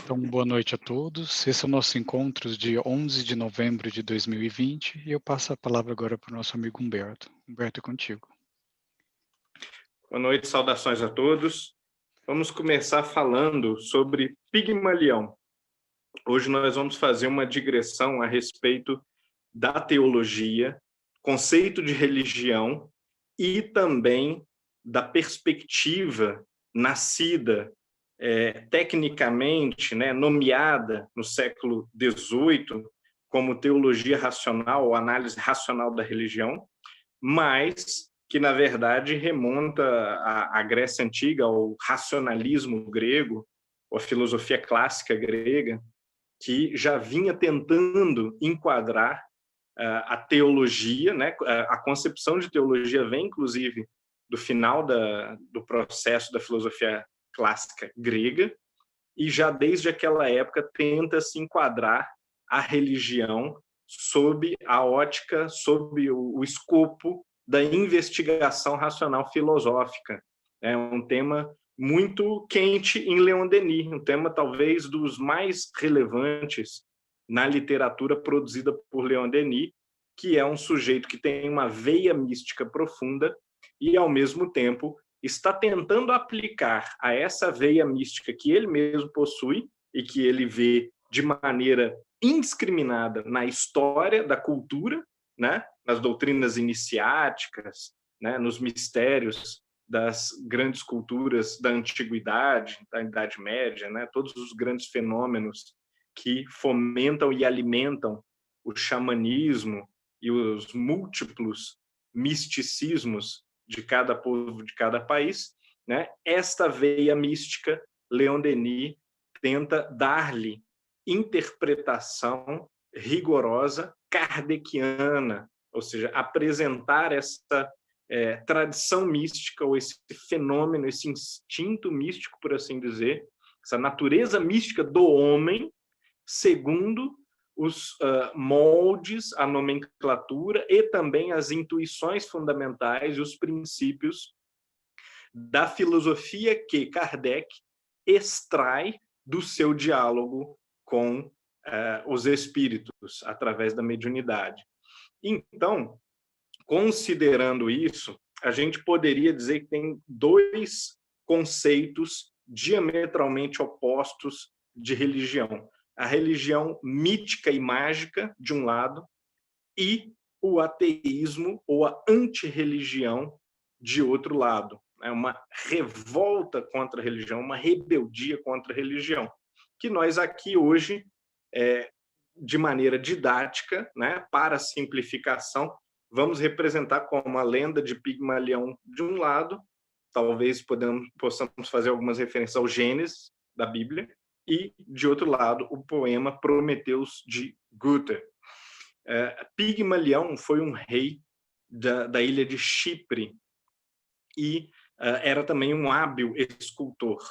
Então, boa noite a todos. Esse é o nosso encontro de 11 de novembro de 2020 e eu passo a palavra agora para o nosso amigo Humberto. Humberto, é contigo. Boa noite, saudações a todos. Vamos começar falando sobre Pigmalião. Hoje nós vamos fazer uma digressão a respeito da teologia, conceito de religião e também da perspectiva nascida tecnicamente, nomeada no século XVIII como teologia racional ou análise racional da religião, mas que, na verdade, remonta à Grécia Antiga, ao racionalismo grego, ou à filosofia clássica grega, que já vinha tentando enquadrar a teologia, a concepção de teologia vem, inclusive, do final do processo da filosofia clássica grega, e já desde aquela época tenta se enquadrar a religião sob a ótica, sob o escopo da investigação racional filosófica. É um tema muito quente em Leon Denis, um tema talvez dos mais relevantes na literatura produzida por Leon Denis, que é um sujeito que tem uma veia mística profunda e, ao mesmo tempo, está tentando aplicar a essa veia mística que ele mesmo possui e que ele vê de maneira indiscriminada na história da cultura, nas doutrinas iniciáticas, nos mistérios das grandes culturas da antiguidade, da Idade Média, todos os grandes fenômenos que fomentam e alimentam o xamanismo e os múltiplos misticismos de cada povo, de cada país, esta veia mística, Leon Denis tenta dar-lhe interpretação rigorosa kardeciana, ou seja, apresentar essa tradição mística, ou esse fenômeno, esse instinto místico, por assim dizer, essa natureza mística do homem, segundo os moldes, a nomenclatura e também as intuições fundamentais e os princípios da filosofia que Kardec extrai do seu diálogo com os espíritos, através da mediunidade. Então, considerando isso, a gente poderia dizer que tem dois conceitos diametralmente opostos de religião. A religião mítica e mágica, de um lado, e o ateísmo ou a antirreligião, de outro lado. É uma revolta contra a religião, uma rebeldia contra a religião, que nós aqui hoje, de maneira didática, para simplificação, vamos representar como a lenda de Pigmalião de um lado, talvez possamos fazer algumas referências ao Gênesis da Bíblia, e, de outro lado, o poema Prometeus de Goethe. Pigmalião foi um rei da ilha de Chipre e era também um hábil escultor.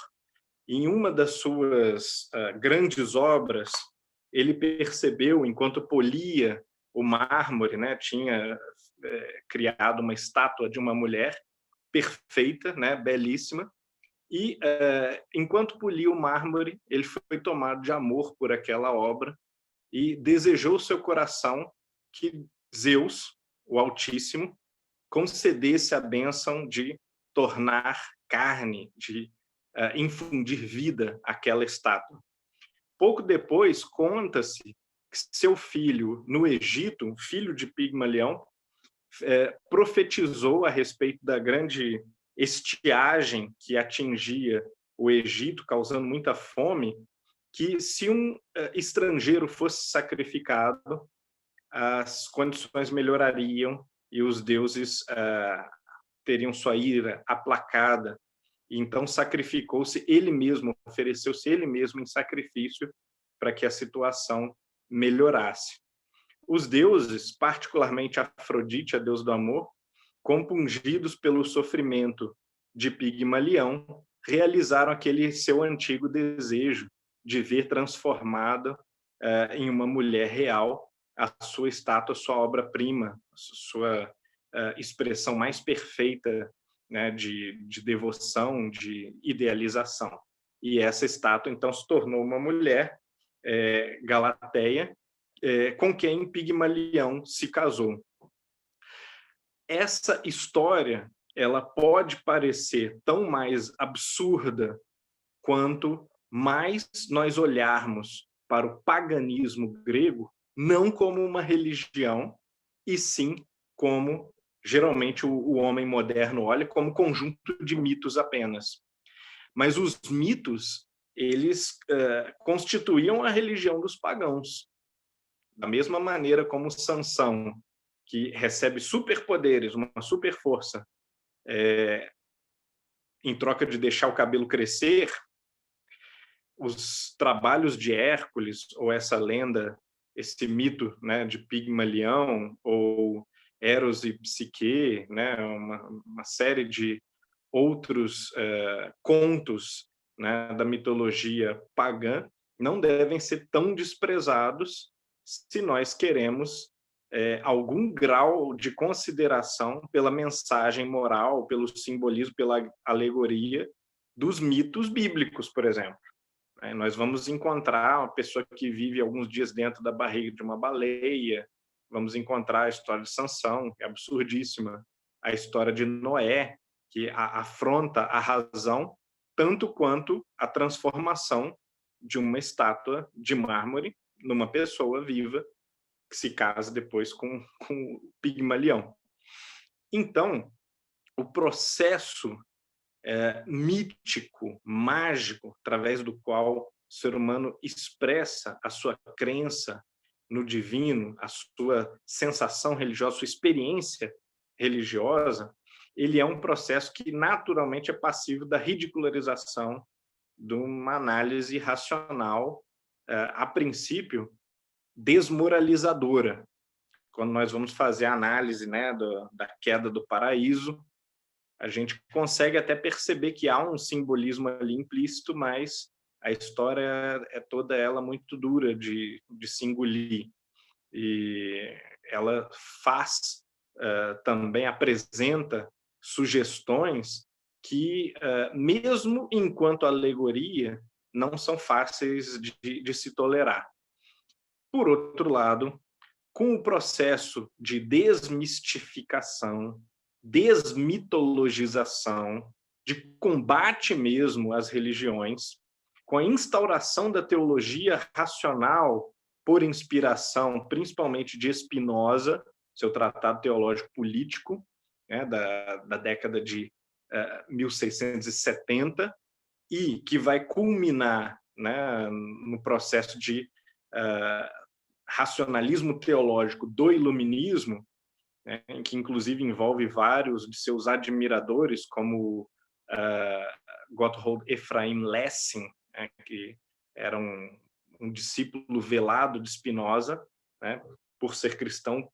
Em uma das suas grandes obras, ele percebeu, enquanto polia o mármore, tinha criado uma estátua de uma mulher perfeita, belíssima, e, enquanto polia o mármore, ele foi tomado de amor por aquela obra e desejou seu coração que Zeus, o Altíssimo, concedesse a bênção de tornar carne, de infundir vida àquela estátua. Pouco depois, conta-se que seu filho, no Egito, filho de Pigmalião, profetizou a respeito da grande estiagem que atingia o Egito, causando muita fome, que se um estrangeiro fosse sacrificado, as condições melhorariam e os deuses teriam sua ira aplacada. Então sacrificou-se ele mesmo, ofereceu-se ele mesmo em sacrifício para que a situação melhorasse. Os deuses, particularmente Afrodite, a deusa do amor, compungidos pelo sofrimento de Pigmalião, realizaram aquele seu antigo desejo de ver transformada em uma mulher real a sua estátua, a sua obra-prima, sua expressão mais perfeita, de devoção, de idealização. e essa estátua, então, se tornou uma mulher, Galateia, com quem Pigmalião se casou. Essa história, ela pode parecer tão mais absurda quanto mais nós olharmos para o paganismo grego, não como uma religião, e sim como, geralmente, o homem moderno olha, como conjunto de mitos apenas. Mas os mitos, eles constituíam a religião dos pagãos. Da mesma maneira como Sansão, que recebe superpoderes, uma super força, em troca de deixar o cabelo crescer, os trabalhos de Hércules, ou essa lenda, esse mito, né, de Pigmalião, ou Eros e Psique, né, uma série de outros contos, né, da mitologia pagã, não devem ser tão desprezados se nós queremos algum grau de consideração pela mensagem moral, pelo simbolismo, pela alegoria dos mitos bíblicos, por exemplo. Nós vamos encontrar uma pessoa que vive alguns dias dentro da barriga de uma baleia, vamos encontrar a história de Sansão, que é absurdíssima, a história de Noé, que afronta a razão, tanto quanto a transformação de uma estátua de mármore numa pessoa viva, que se casa depois com Pigmalião. Então, o processo mítico, mágico, através do qual o ser humano expressa a sua crença no divino, a sua sensação religiosa, a sua experiência religiosa, ele é um processo que naturalmente é passível da ridicularização de uma análise racional, a princípio, desmoralizadora. Quando nós vamos fazer a análise, né, da queda do paraíso, a gente consegue até perceber que há um simbolismo ali implícito, mas a história é toda ela muito dura de se engolir. E ela também apresenta sugestões que, mesmo enquanto alegoria, não são fáceis de se tolerar. Por outro lado, com o processo de desmistificação, desmitologização, de combate mesmo às religiões, com a instauração da teologia racional por inspiração, principalmente de Spinoza, seu tratado teológico político, né, da década de 1670, e que vai culminar, né, no processo de racionalismo teológico do iluminismo, né, que inclusive envolve vários de seus admiradores, como Gotthold Ephraim Lessing, né, que era um discípulo velado de Spinoza, né, por ser cristão,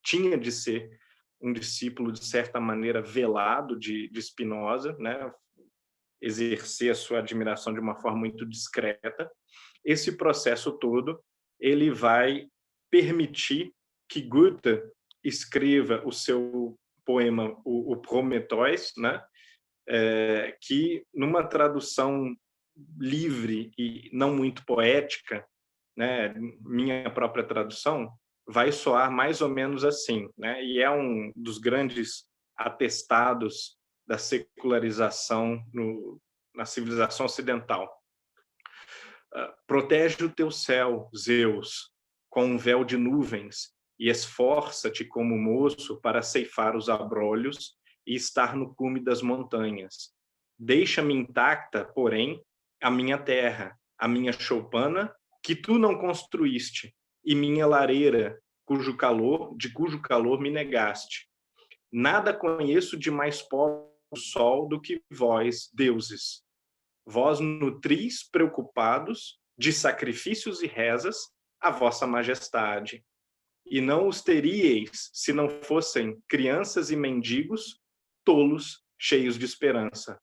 tinha de ser um discípulo, de certa maneira, velado de Spinoza, né, exercer a sua admiração de uma forma muito discreta. Esse processo todo ele vai permitir que Goethe escreva o seu poema, o Prometheus, né? Que, numa tradução livre e não muito poética, né? Minha própria tradução, vai soar mais ou menos assim, né? E é um dos grandes atestados da secularização na civilização ocidental. Protege o teu céu, Zeus, com um véu de nuvens, e esforça-te como moço para ceifar os abrolhos e estar no cume das montanhas. Deixa-me intacta, porém, a minha terra, a minha choupana, que tu não construíste, e minha lareira, de cujo calor me negaste. Nada conheço de mais pó do sol do que vós, deuses. Vós nutris preocupados de sacrifícios e rezas a vossa majestade. E não os teríeis se não fossem crianças e mendigos, tolos, cheios de esperança.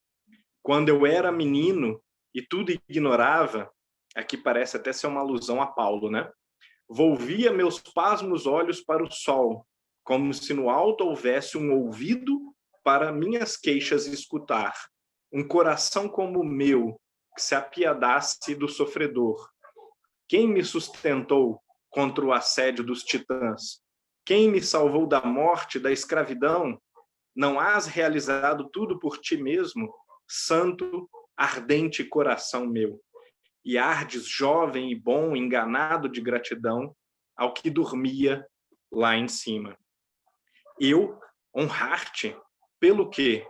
Quando eu era menino e tudo ignorava, aqui parece até ser uma alusão a Paulo, né? Volvia meus pasmos olhos para o sol, como se no alto houvesse um ouvido para minhas queixas escutar. Um coração como o meu, que se apiedasse do sofredor? Quem me sustentou contra o assédio dos titãs? Quem me salvou da morte, da escravidão? Não has realizado tudo por ti mesmo, santo, ardente coração meu? E ardes jovem e bom, enganado de gratidão, ao que dormia lá em cima. Eu honrar-te, pelo que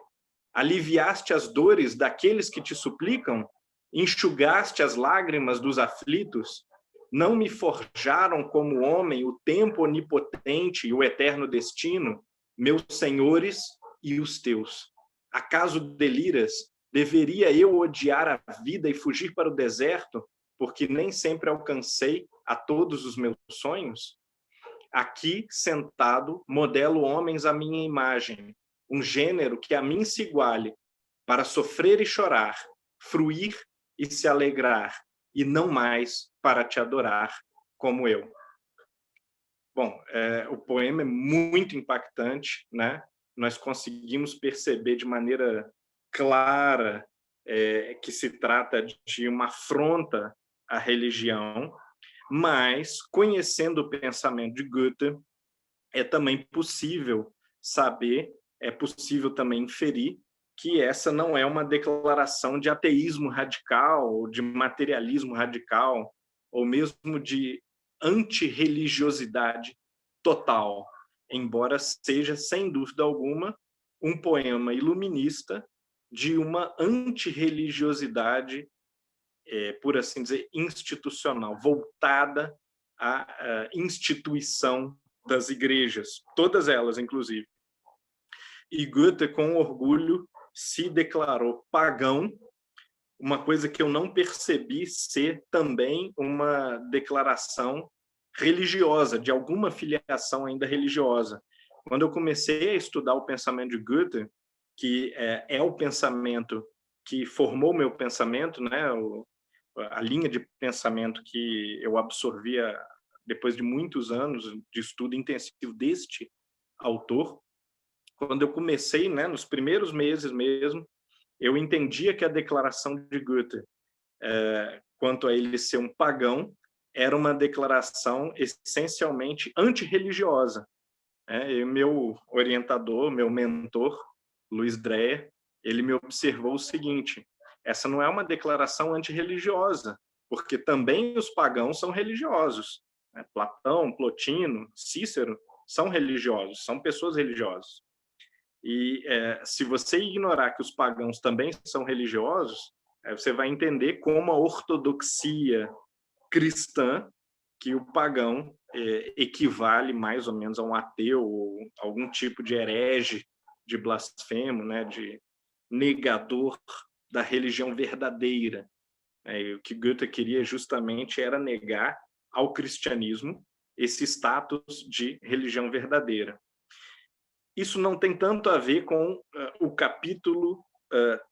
aliviaste as dores daqueles que te suplicam, enxugaste as lágrimas dos aflitos, não me forjaram como homem o tempo onipotente e o eterno destino, meus senhores e os teus. Acaso deliras? Deveria eu odiar a vida e fugir para o deserto, porque nem sempre alcancei a todos os meus sonhos? Aqui, sentado, modelo homens à minha imagem, um gênero que a mim se iguale, para sofrer e chorar, fruir e se alegrar, e não mais para te adorar como eu. Bom, o poema é muito impactante, né? Nós conseguimos perceber de maneira clara que se trata de uma afronta à religião, mas, conhecendo o pensamento de Goethe, é também possível saber, é possível também inferir que essa não é uma declaração de ateísmo radical, ou de materialismo radical, ou mesmo de antirreligiosidade total, embora seja, sem dúvida alguma, um poema iluminista de uma antirreligiosidade, por assim dizer, institucional, voltada à instituição das igrejas, todas elas, inclusive. E Goethe, com orgulho, se declarou pagão, uma coisa que eu não percebi ser também uma declaração religiosa, de alguma filiação ainda religiosa. Quando eu comecei a estudar o pensamento de Goethe, que é o pensamento que formou meu pensamento, né, a linha de pensamento que eu absorvia depois de muitos anos de estudo intensivo deste autor, quando eu comecei, né, nos primeiros meses mesmo, eu entendia que a declaração de Goethe, quanto a ele ser um pagão, era uma declaração essencialmente antirreligiosa. E meu orientador, meu mentor, Luiz Dreyer, ele me observou o seguinte: essa não é uma declaração antirreligiosa, porque também os pagãos são religiosos. Platão, Plotino, Cícero são religiosos, são pessoas religiosas. E se você ignorar que os pagãos também são religiosos, você vai entender como a ortodoxia cristã, que o pagão equivale mais ou menos a um ateu, ou algum tipo de herege, de blasfemo, né, de negador da religião verdadeira. E o que Goethe queria justamente era negar ao cristianismo esse status de religião verdadeira. Isso não tem tanto a ver com o capítulo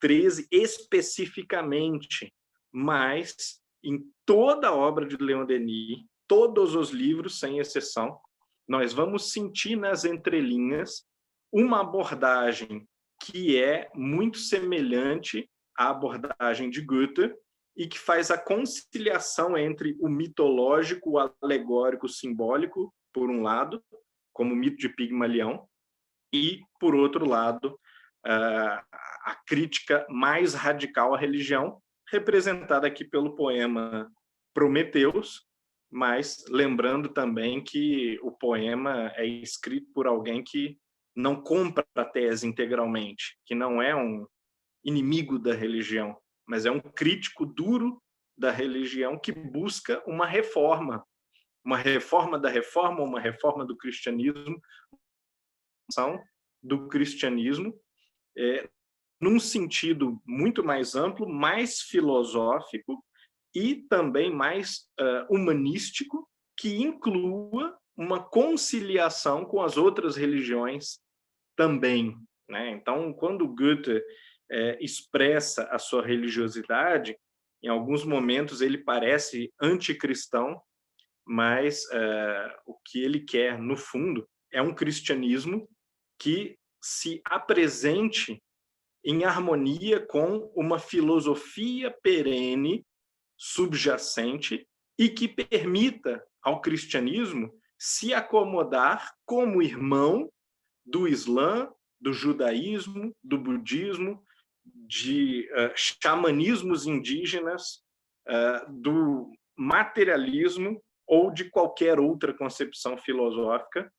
13 especificamente, mas em toda a obra de Leon Denis, todos os livros, sem exceção, nós vamos sentir nas entrelinhas uma abordagem que é muito semelhante à abordagem de Goethe e que faz a conciliação entre o mitológico, o alegórico, o simbólico, por um lado, como o mito de Pigmalião, e, por outro lado, a crítica mais radical à religião, representada aqui pelo poema Prometeus, mas lembrando também que o poema é escrito por alguém que não compra a tese integralmente, que não é um inimigo da religião, mas é um crítico duro da religião que busca uma reforma da reforma, uma reforma do cristianismo, do cristianismo, num sentido muito mais amplo, mais filosófico e também mais humanístico, que inclua uma conciliação com as outras religiões também, né? Então, quando Goethe expressa a sua religiosidade, em alguns momentos ele parece anticristão, mas o que ele quer, no fundo, é um cristianismo que se apresente em harmonia com uma filosofia perene, subjacente, e que permita ao cristianismo se acomodar como irmão do Islã, do judaísmo, do budismo, de xamanismos indígenas, do materialismo ou de qualquer outra concepção filosófica,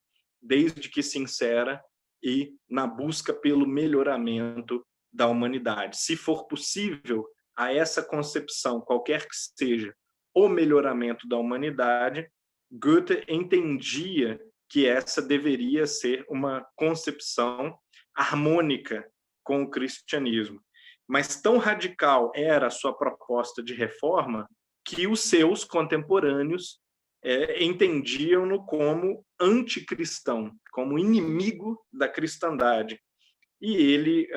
desde que sincera e na busca pelo melhoramento da humanidade. Se for possível, a essa concepção, qualquer que seja o melhoramento da humanidade, Goethe entendia que essa deveria ser uma concepção harmônica com o cristianismo. Mas tão radical era a sua proposta de reforma que os seus contemporâneos entendiam-no como anticristão, como inimigo da cristandade. E ele,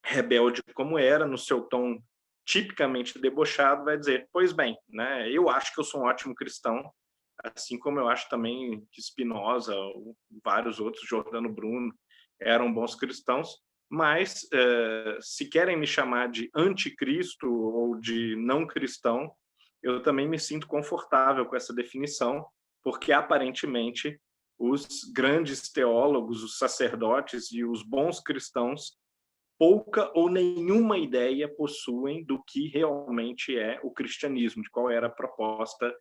rebelde como era, no seu tom tipicamente debochado, vai dizer: pois bem, né, eu acho que eu sou um ótimo cristão, assim como eu acho também que Spinoza, ou vários outros, Giordano Bruno, eram bons cristãos, mas se querem me chamar de anticristo ou de não cristão, eu também me sinto confortável com essa definição, porque aparentemente os grandes teólogos, os sacerdotes e os bons cristãos pouca ou nenhuma ideia possuem do que realmente é o cristianismo, de qual era a proposta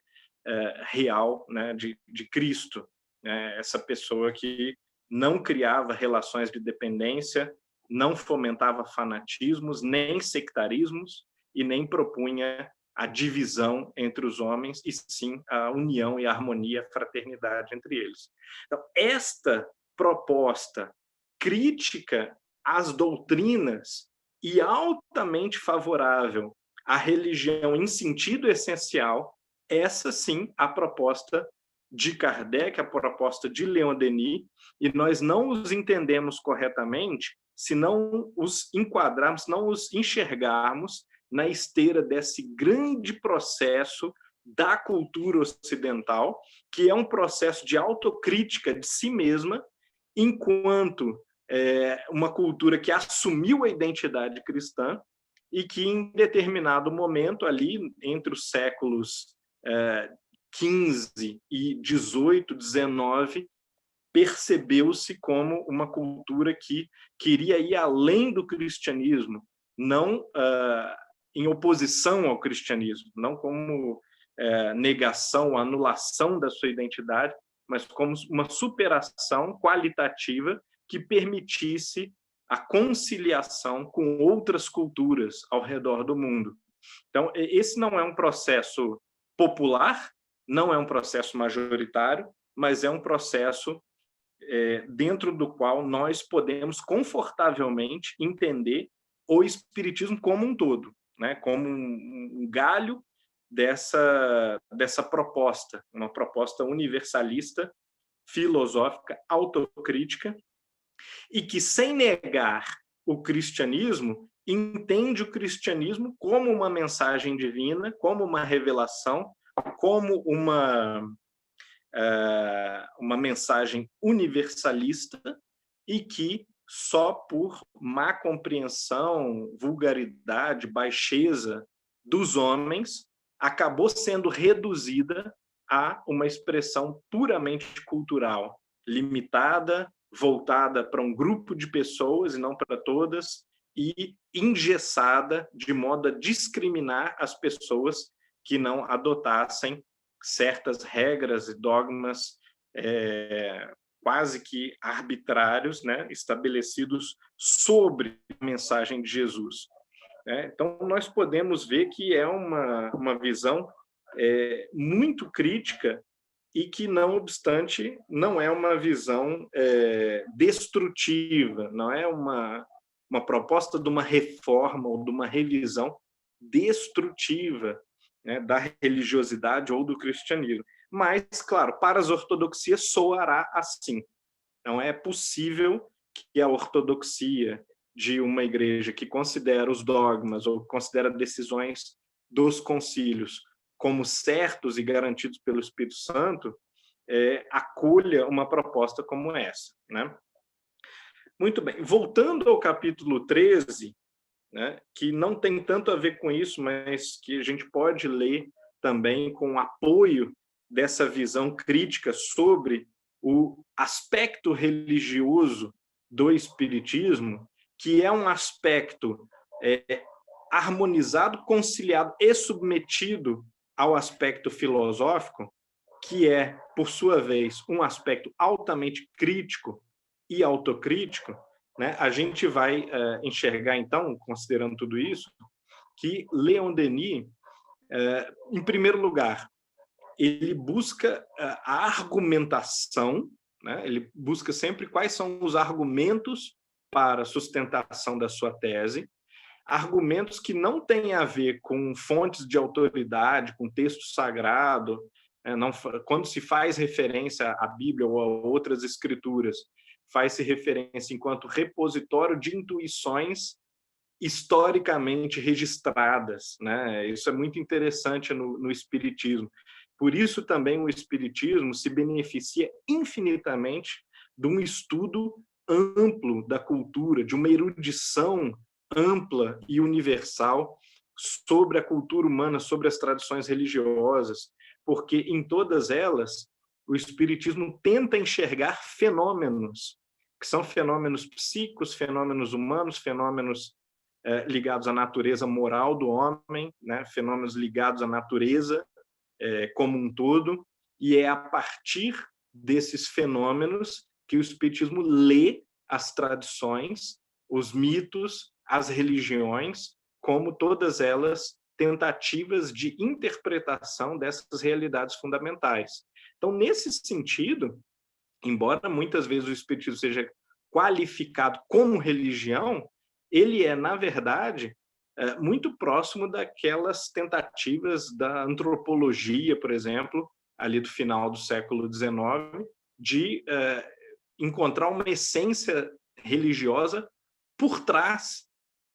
real, né, de Cristo, né? Essa pessoa que não criava relações de dependência, não fomentava fanatismos, nem sectarismos e nem propunha a divisão entre os homens, e sim a união e a harmonia, a fraternidade entre eles. Então, esta proposta crítica às doutrinas e altamente favorável à religião em sentido essencial, essa sim a proposta de Kardec, a proposta de Leon Denis, e nós não os entendemos corretamente se não os enquadrarmos, não os enxergarmos na esteira desse grande processo da cultura ocidental, que é um processo de autocrítica de si mesma, enquanto uma cultura que assumiu a identidade cristã e que, em determinado momento, ali entre os séculos XV e XVIII, XIX, percebeu-se como uma cultura que queria ir além do cristianismo, não em oposição ao cristianismo, não como negação, anulação da sua identidade, mas como uma superação qualitativa que permitisse a conciliação com outras culturas ao redor do mundo. Então, esse não é um processo popular, não é um processo majoritário, mas é um processo dentro do qual nós podemos confortavelmente entender o espiritismo como um todo, né? Como um galho dessa proposta, uma proposta universalista, filosófica, autocrítica, e que, sem negar o cristianismo, entende o cristianismo como uma mensagem divina, como uma revelação, como uma mensagem universalista, e que só por má compreensão, vulgaridade, baixeza dos homens acabou sendo reduzida a uma expressão puramente cultural, limitada, voltada para um grupo de pessoas e não para todas, e engessada de modo a discriminar as pessoas que não adotassem certas regras e dogmas quase que arbitrários, né, estabelecidos sobre a mensagem de Jesus. Então, nós podemos ver que é uma visão muito crítica e que, não obstante, não é uma visão destrutiva, não é uma proposta de uma reforma ou de uma revisão destrutiva, né, da religiosidade ou do cristianismo. Mas, claro, para as ortodoxias soará assim. Não é possível que a ortodoxia de uma igreja que considera os dogmas ou considera decisões dos concílios como certos e garantidos pelo Espírito Santo, acolha uma proposta como essa, né? Muito bem. Voltando ao capítulo 13, né, que não tem tanto a ver com isso, mas que a gente pode ler também com apoio dessa visão crítica sobre o aspecto religioso do espiritismo, que é um aspecto harmonizado, conciliado e submetido ao aspecto filosófico, que é, por sua vez, um aspecto altamente crítico e autocrítico, né? A gente vai enxergar, então, considerando tudo isso, que Leon Denis, em primeiro lugar, ele busca a argumentação, né? Ele busca sempre quais são os argumentos para a sustentação da sua tese, argumentos que não têm a ver com fontes de autoridade, com texto sagrado, não, quando se faz referência à Bíblia ou a outras escrituras, faz-se referência enquanto repositório de intuições historicamente registradas, né? Isso é muito interessante no Espiritismo. Por isso também o Espiritismo se beneficia infinitamente de um estudo amplo da cultura, de uma erudição ampla e universal sobre a cultura humana, sobre as tradições religiosas, porque em todas elas o Espiritismo tenta enxergar fenômenos, que são fenômenos psíquicos, fenômenos humanos, fenômenos ligados à natureza moral do homem, né? Fenômenos ligados à natureza como um todo, e é a partir desses fenômenos que o Espiritismo lê as tradições, os mitos, as religiões, como todas elas tentativas de interpretação dessas realidades fundamentais. Então, nesse sentido, embora muitas vezes o Espiritismo seja qualificado como religião, ele é, na verdade, muito próximo daquelas tentativas da antropologia, por exemplo, ali do final do século XIX, de encontrar uma essência religiosa por trás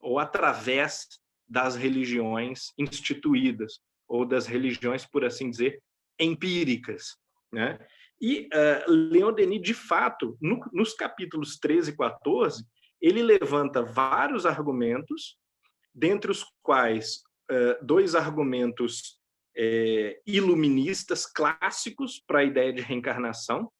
ou através das religiões instituídas, ou das religiões, por assim dizer, empíricas, né? E Leon Denis, de fato, nos capítulos 13 e 14, ele levanta vários argumentos, dentre os quais dois argumentos iluministas clássicos para a ideia de reencarnação,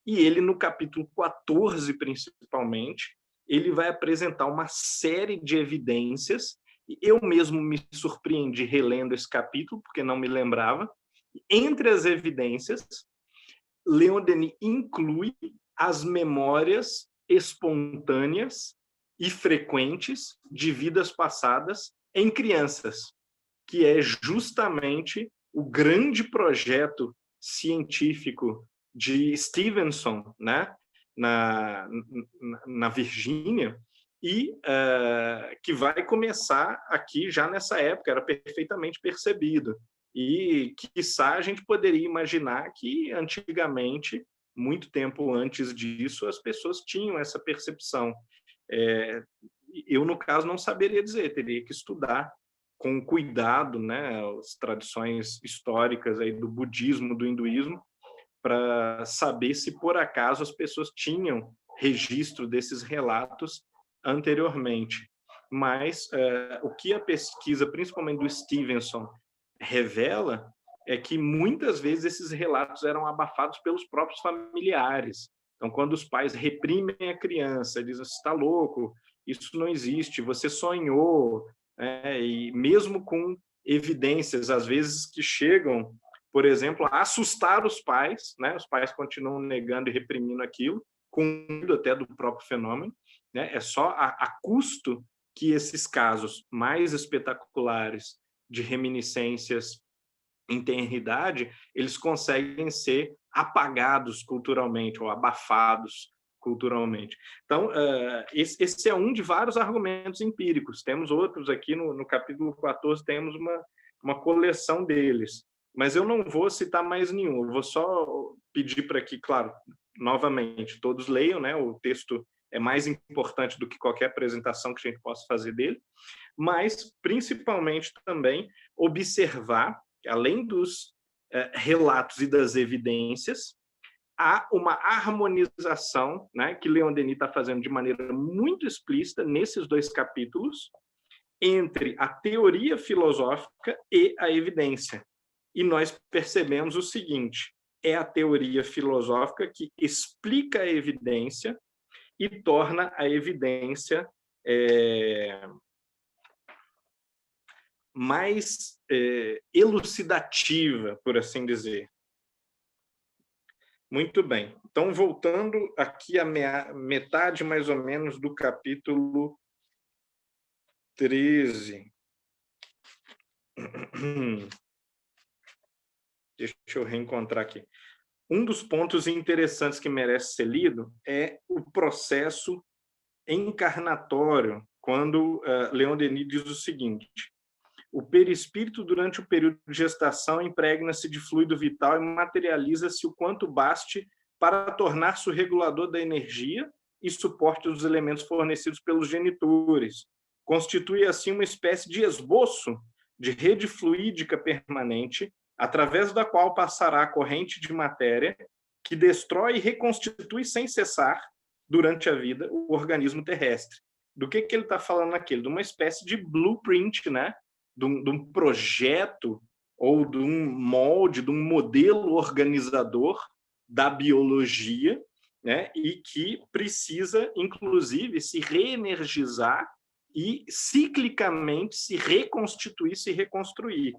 e ele, no capítulo 14, principalmente, ele vai apresentar uma série de evidências. Eu mesmo me surpreendi relendo esse capítulo, porque não me lembrava. Entre as evidências, Leon Denis inclui as memórias espontâneas e frequentes de vidas passadas em crianças, que é justamente o grande projeto científico de Stevenson, né, na Virgínia, e que vai começar aqui já nessa época, era perfeitamente percebido. E, quiçá, a gente poderia imaginar que, antigamente, muito tempo antes disso, as pessoas tinham essa percepção. Eu, no caso, não saberia dizer, teria que estudar com cuidado, né, as tradições históricas aí do budismo, do hinduísmo, para saber se, por acaso, as pessoas tinham registro desses relatos anteriormente. Mas o que a pesquisa, principalmente do Stevenson, revela é que muitas vezes esses relatos eram abafados pelos próprios familiares. Então, quando os pais reprimem a criança, dizem: "Você está louco, isso não existe, você sonhou", e mesmo com evidências, às vezes, que chegam, por exemplo, a assustar os pais, né? Os pais continuam negando e reprimindo aquilo, com medo até do próprio fenômeno, né? É só a custo que esses casos mais espetaculares de reminiscências em tenridade, eles conseguem ser apagados culturalmente ou abafados culturalmente. Então, esse é um de vários argumentos empíricos. Temos outros aqui no capítulo 14, temos uma coleção deles. Mas eu não vou citar mais nenhum, eu vou só pedir para que, claro, novamente, todos leiam, né? O texto é mais importante do que qualquer apresentação que a gente possa fazer dele, mas, principalmente, também observar, além dos relatos e das evidências, há uma harmonização, né, que Leon Denis está fazendo de maneira muito explícita nesses 2 capítulos, entre a teoria filosófica e a evidência. E nós percebemos o seguinte: é a teoria filosófica que explica a evidência e torna a evidência mais elucidativa, por assim dizer. Muito bem. Então, voltando aqui à metade, mais ou menos, do capítulo 13. Deixa eu reencontrar aqui. Um dos pontos interessantes que merece ser lido é o processo encarnatório, quando Leon Denis diz o seguinte: o perispírito, durante o período de gestação, impregna-se de fluido vital e materializa-se o quanto baste para tornar-se o regulador da energia e suporte dos elementos fornecidos pelos genitores. Constitui, assim, uma espécie de esboço de rede fluídica permanente, através da qual passará a corrente de matéria que destrói e reconstitui sem cessar, durante a vida, o organismo terrestre. Do que ele está falando aqui? De uma espécie de blueprint, né? De um projeto ou de um molde, de um modelo organizador da biologia, né? E que precisa, inclusive, se reenergizar e ciclicamente se reconstituir, se reconstruir.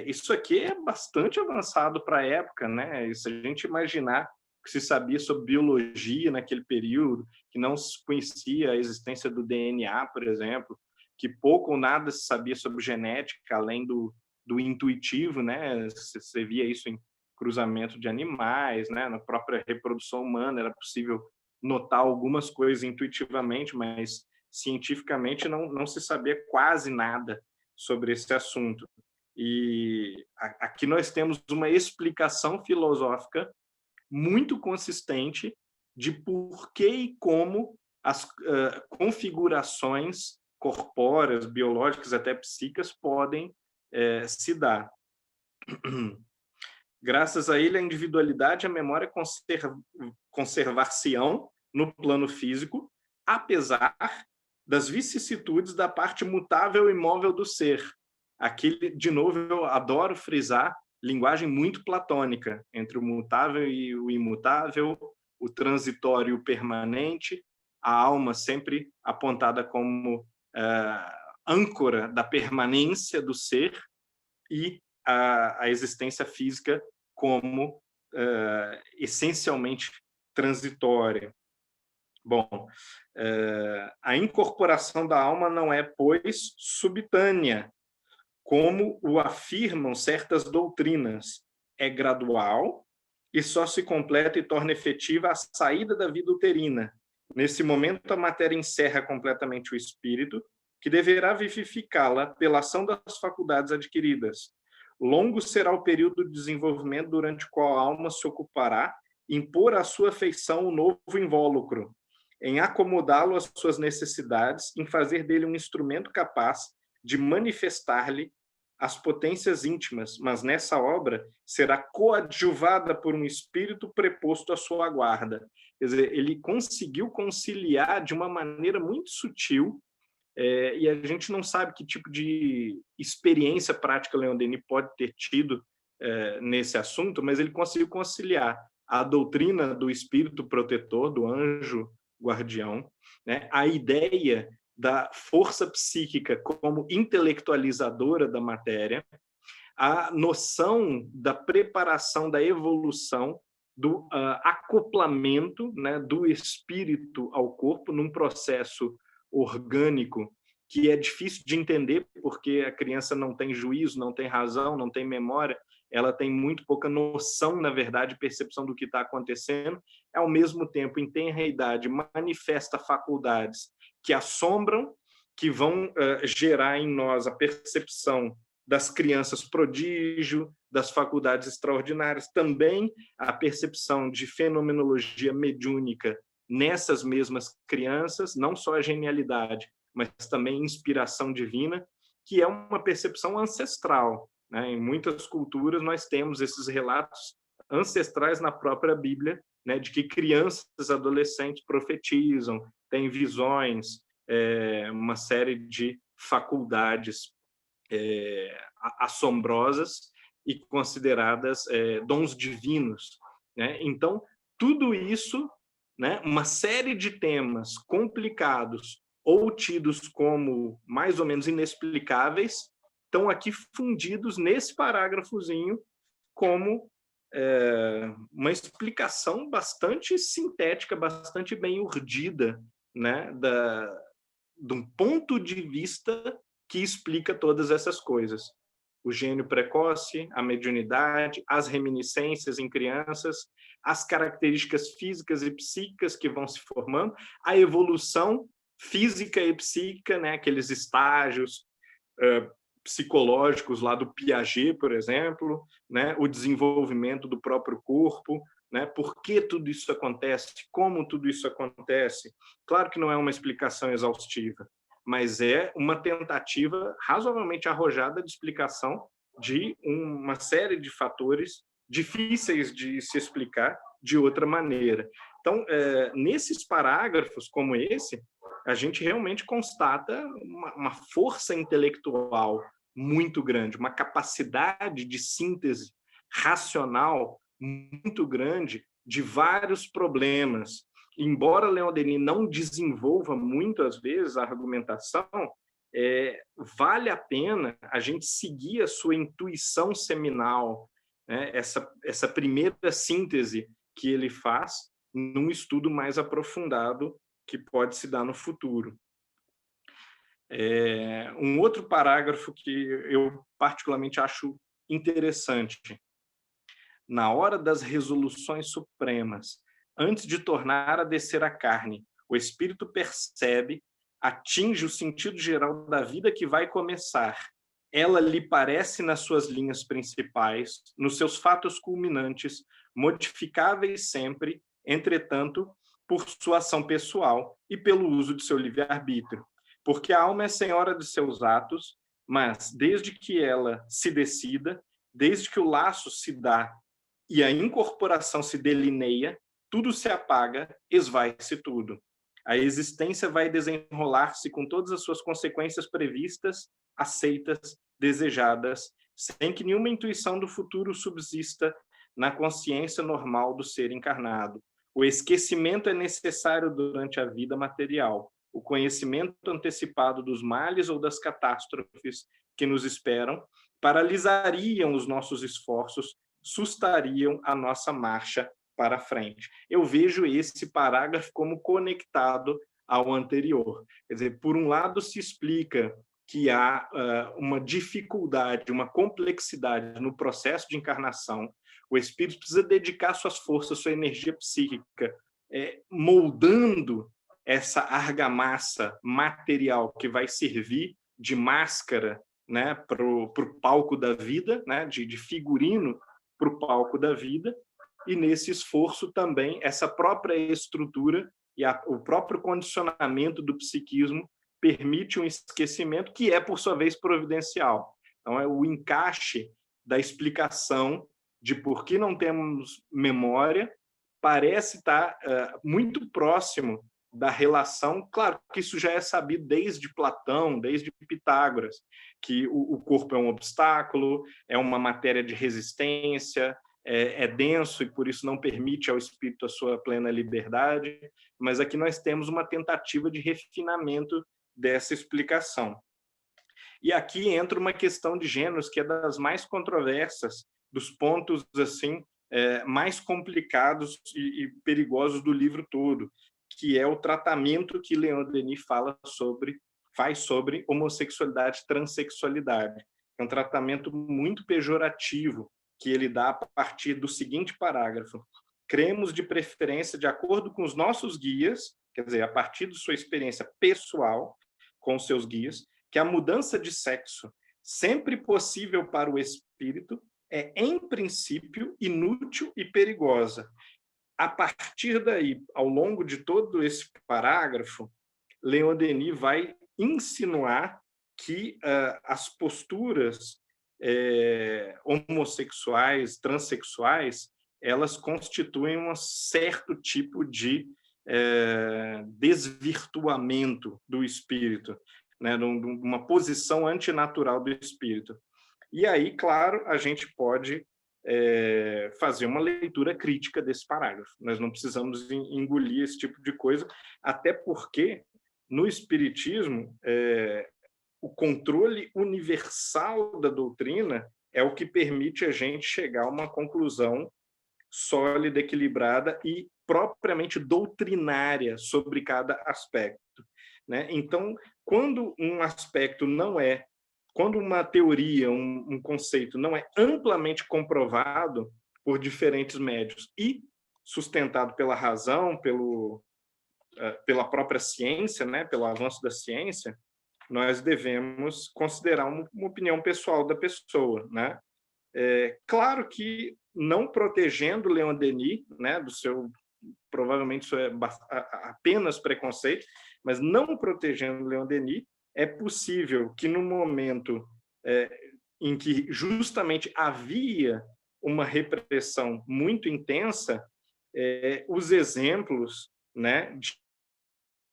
Isso aqui é bastante avançado para a época, né? Se a gente imaginar que se sabia sobre biologia naquele período, que não se conhecia a existência do DNA, por exemplo, que pouco ou nada se sabia sobre genética, além do intuitivo, né? Você via isso em cruzamento de animais, né? Na própria reprodução humana era possível notar algumas coisas intuitivamente, mas cientificamente não se sabia quase nada sobre esse assunto. E aqui nós temos uma explicação filosófica muito consistente de por que e como as configurações corpóreas, biológicas, até psíquicas, podem se dar. Graças a ele, a individualidade e a memória conservar-se-ão no plano físico, apesar das vicissitudes da parte mutável e móvel do ser. Aqui, de novo, eu adoro frisar linguagem muito platônica, entre o mutável e o imutável, o transitório e o permanente, a alma sempre apontada como âncora da permanência do ser e a existência física como essencialmente transitória. Bom, a incorporação da alma não é, pois, subitânea, como o afirmam certas doutrinas. É gradual e só se completa e torna efetiva a saída da vida uterina. Nesse momento, a matéria encerra completamente o espírito, que deverá vivificá-la pela ação das faculdades adquiridas. Longo será o período de desenvolvimento durante o qual a alma se ocupará em pôr à sua feição o novo invólucro, em acomodá-lo às suas necessidades, em fazer dele um instrumento capaz de manifestar-lhe as potências íntimas, mas nessa obra será coadjuvada por um espírito preposto à sua guarda. Quer dizer, ele conseguiu conciliar de uma maneira muito sutil, e a gente não sabe que tipo de experiência prática Leon Denis pode ter tido nesse assunto, mas ele conseguiu conciliar a doutrina do espírito protetor, do anjo guardião, né, a ideia da força psíquica como intelectualizadora da matéria, a noção da preparação da evolução, do acoplamento, né, do espírito ao corpo num processo orgânico que é difícil de entender porque a criança não tem juízo, não tem razão, não tem memória, ela tem muito pouca noção, na verdade, percepção do que está acontecendo, ao mesmo tempo, em tenra idade, manifesta faculdades que assombram, que vão gerar em nós a percepção das crianças prodígio, das faculdades extraordinárias, também a percepção de fenomenologia mediúnica nessas mesmas crianças, não só a genialidade, mas também inspiração divina, que é uma percepção ancestral, né? Em muitas culturas nós temos esses relatos ancestrais na própria Bíblia, né, de que crianças e adolescentes profetizam, têm visões, uma série de faculdades assombrosas e consideradas dons divinos, né? Então, tudo isso, né, uma série de temas complicados ou tidos como mais ou menos inexplicáveis, estão aqui fundidos nesse parágrafozinho como uma explicação bastante sintética, bastante bem urdida, né, de um ponto de vista que explica todas essas coisas. O gênio precoce, a mediunidade, as reminiscências em crianças, as características físicas e psíquicas que vão se formando, a evolução física e psíquica, né, aqueles estágios psicológicos lá do Piaget, por exemplo, né, o desenvolvimento do próprio corpo, né, por que tudo isso acontece, como tudo isso acontece. Claro que não é uma explicação exaustiva, mas é uma tentativa razoavelmente arrojada de explicação de uma série de fatores difíceis de se explicar de outra maneira. Então, nesses parágrafos como esse, a gente realmente constata uma força intelectual muito grande, uma capacidade de síntese racional muito grande de vários problemas. Embora Leon Denis não desenvolva muitas vezes a argumentação, vale a pena a gente seguir a sua intuição seminal, né? Essa primeira síntese que ele faz num estudo mais aprofundado que pode se dar no futuro. Um outro parágrafo que eu particularmente acho interessante. Na hora das resoluções supremas, antes de tornar a descer a carne, o espírito percebe, atinge o sentido geral da vida que vai começar. Ela lhe parece nas suas linhas principais, nos seus fatos culminantes, modificáveis sempre, entretanto, por sua ação pessoal e pelo uso de seu livre-arbítrio. Porque a alma é senhora de seus atos, mas desde que ela se decida, desde que o laço se dá e a incorporação se delineia, tudo se apaga, esvai-se tudo. A existência vai desenrolar-se com todas as suas consequências previstas, aceitas, desejadas, sem que nenhuma intuição do futuro subsista na consciência normal do ser encarnado. O esquecimento é necessário durante a vida material. O conhecimento antecipado dos males ou das catástrofes que nos esperam paralisariam os nossos esforços, sustariam a nossa marcha para frente. Eu vejo esse parágrafo como conectado ao anterior. Quer dizer, por um lado se explica que há uma dificuldade, uma complexidade no processo de encarnação. O espírito precisa dedicar suas forças, sua energia psíquica, moldando essa argamassa material que vai servir de máscara, né, para o palco da vida, né, de figurino para o palco da vida, e nesse esforço também essa própria estrutura e o próprio condicionamento do psiquismo permite um esquecimento que é, por sua vez, providencial. Então, é o encaixe da explicação de por que não temos memória parece estar muito próximo da relação. Claro que isso já é sabido desde Platão, desde Pitágoras, que o corpo é um obstáculo, é uma matéria de resistência, é denso e por isso não permite ao espírito a sua plena liberdade, mas aqui nós temos uma tentativa de refinamento dessa explicação. E aqui entra uma questão de gêneros que é das mais controversas, dos pontos assim mais complicados e perigosos do livro todo, que é o tratamento que Leon Denis faz sobre homossexualidade e transexualidade. É um tratamento muito pejorativo que ele dá a partir do seguinte parágrafo: cremos de preferência de acordo com os nossos guias, quer dizer, a partir de sua experiência pessoal com os seus guias, que a mudança de sexo, sempre possível para o espírito, é, em princípio, inútil e perigosa. A partir daí, ao longo de todo esse parágrafo, Leon Denis vai insinuar que as posturas homossexuais, transexuais, elas constituem um certo tipo de desvirtuamento do espírito, né? Uma posição antinatural do espírito. E aí, claro, a gente pode fazer uma leitura crítica desse parágrafo. Nós não precisamos engolir esse tipo de coisa, até porque, no Espiritismo, o controle universal da doutrina é o que permite a gente chegar a uma conclusão sólida, equilibrada e propriamente doutrinária sobre cada aspecto, né? Então, quando um aspecto não é, quando uma teoria, um conceito não é amplamente comprovado por diferentes médios e sustentado pela razão, pela própria ciência, né, pelo avanço da ciência, nós devemos considerar uma opinião pessoal da pessoa, né? Claro que não protegendo Leon Denis, né, do seu, provavelmente isso é apenas preconceito, mas não protegendo Leon Denis, é possível que no momento em que justamente havia uma repressão muito intensa, os exemplos, né, de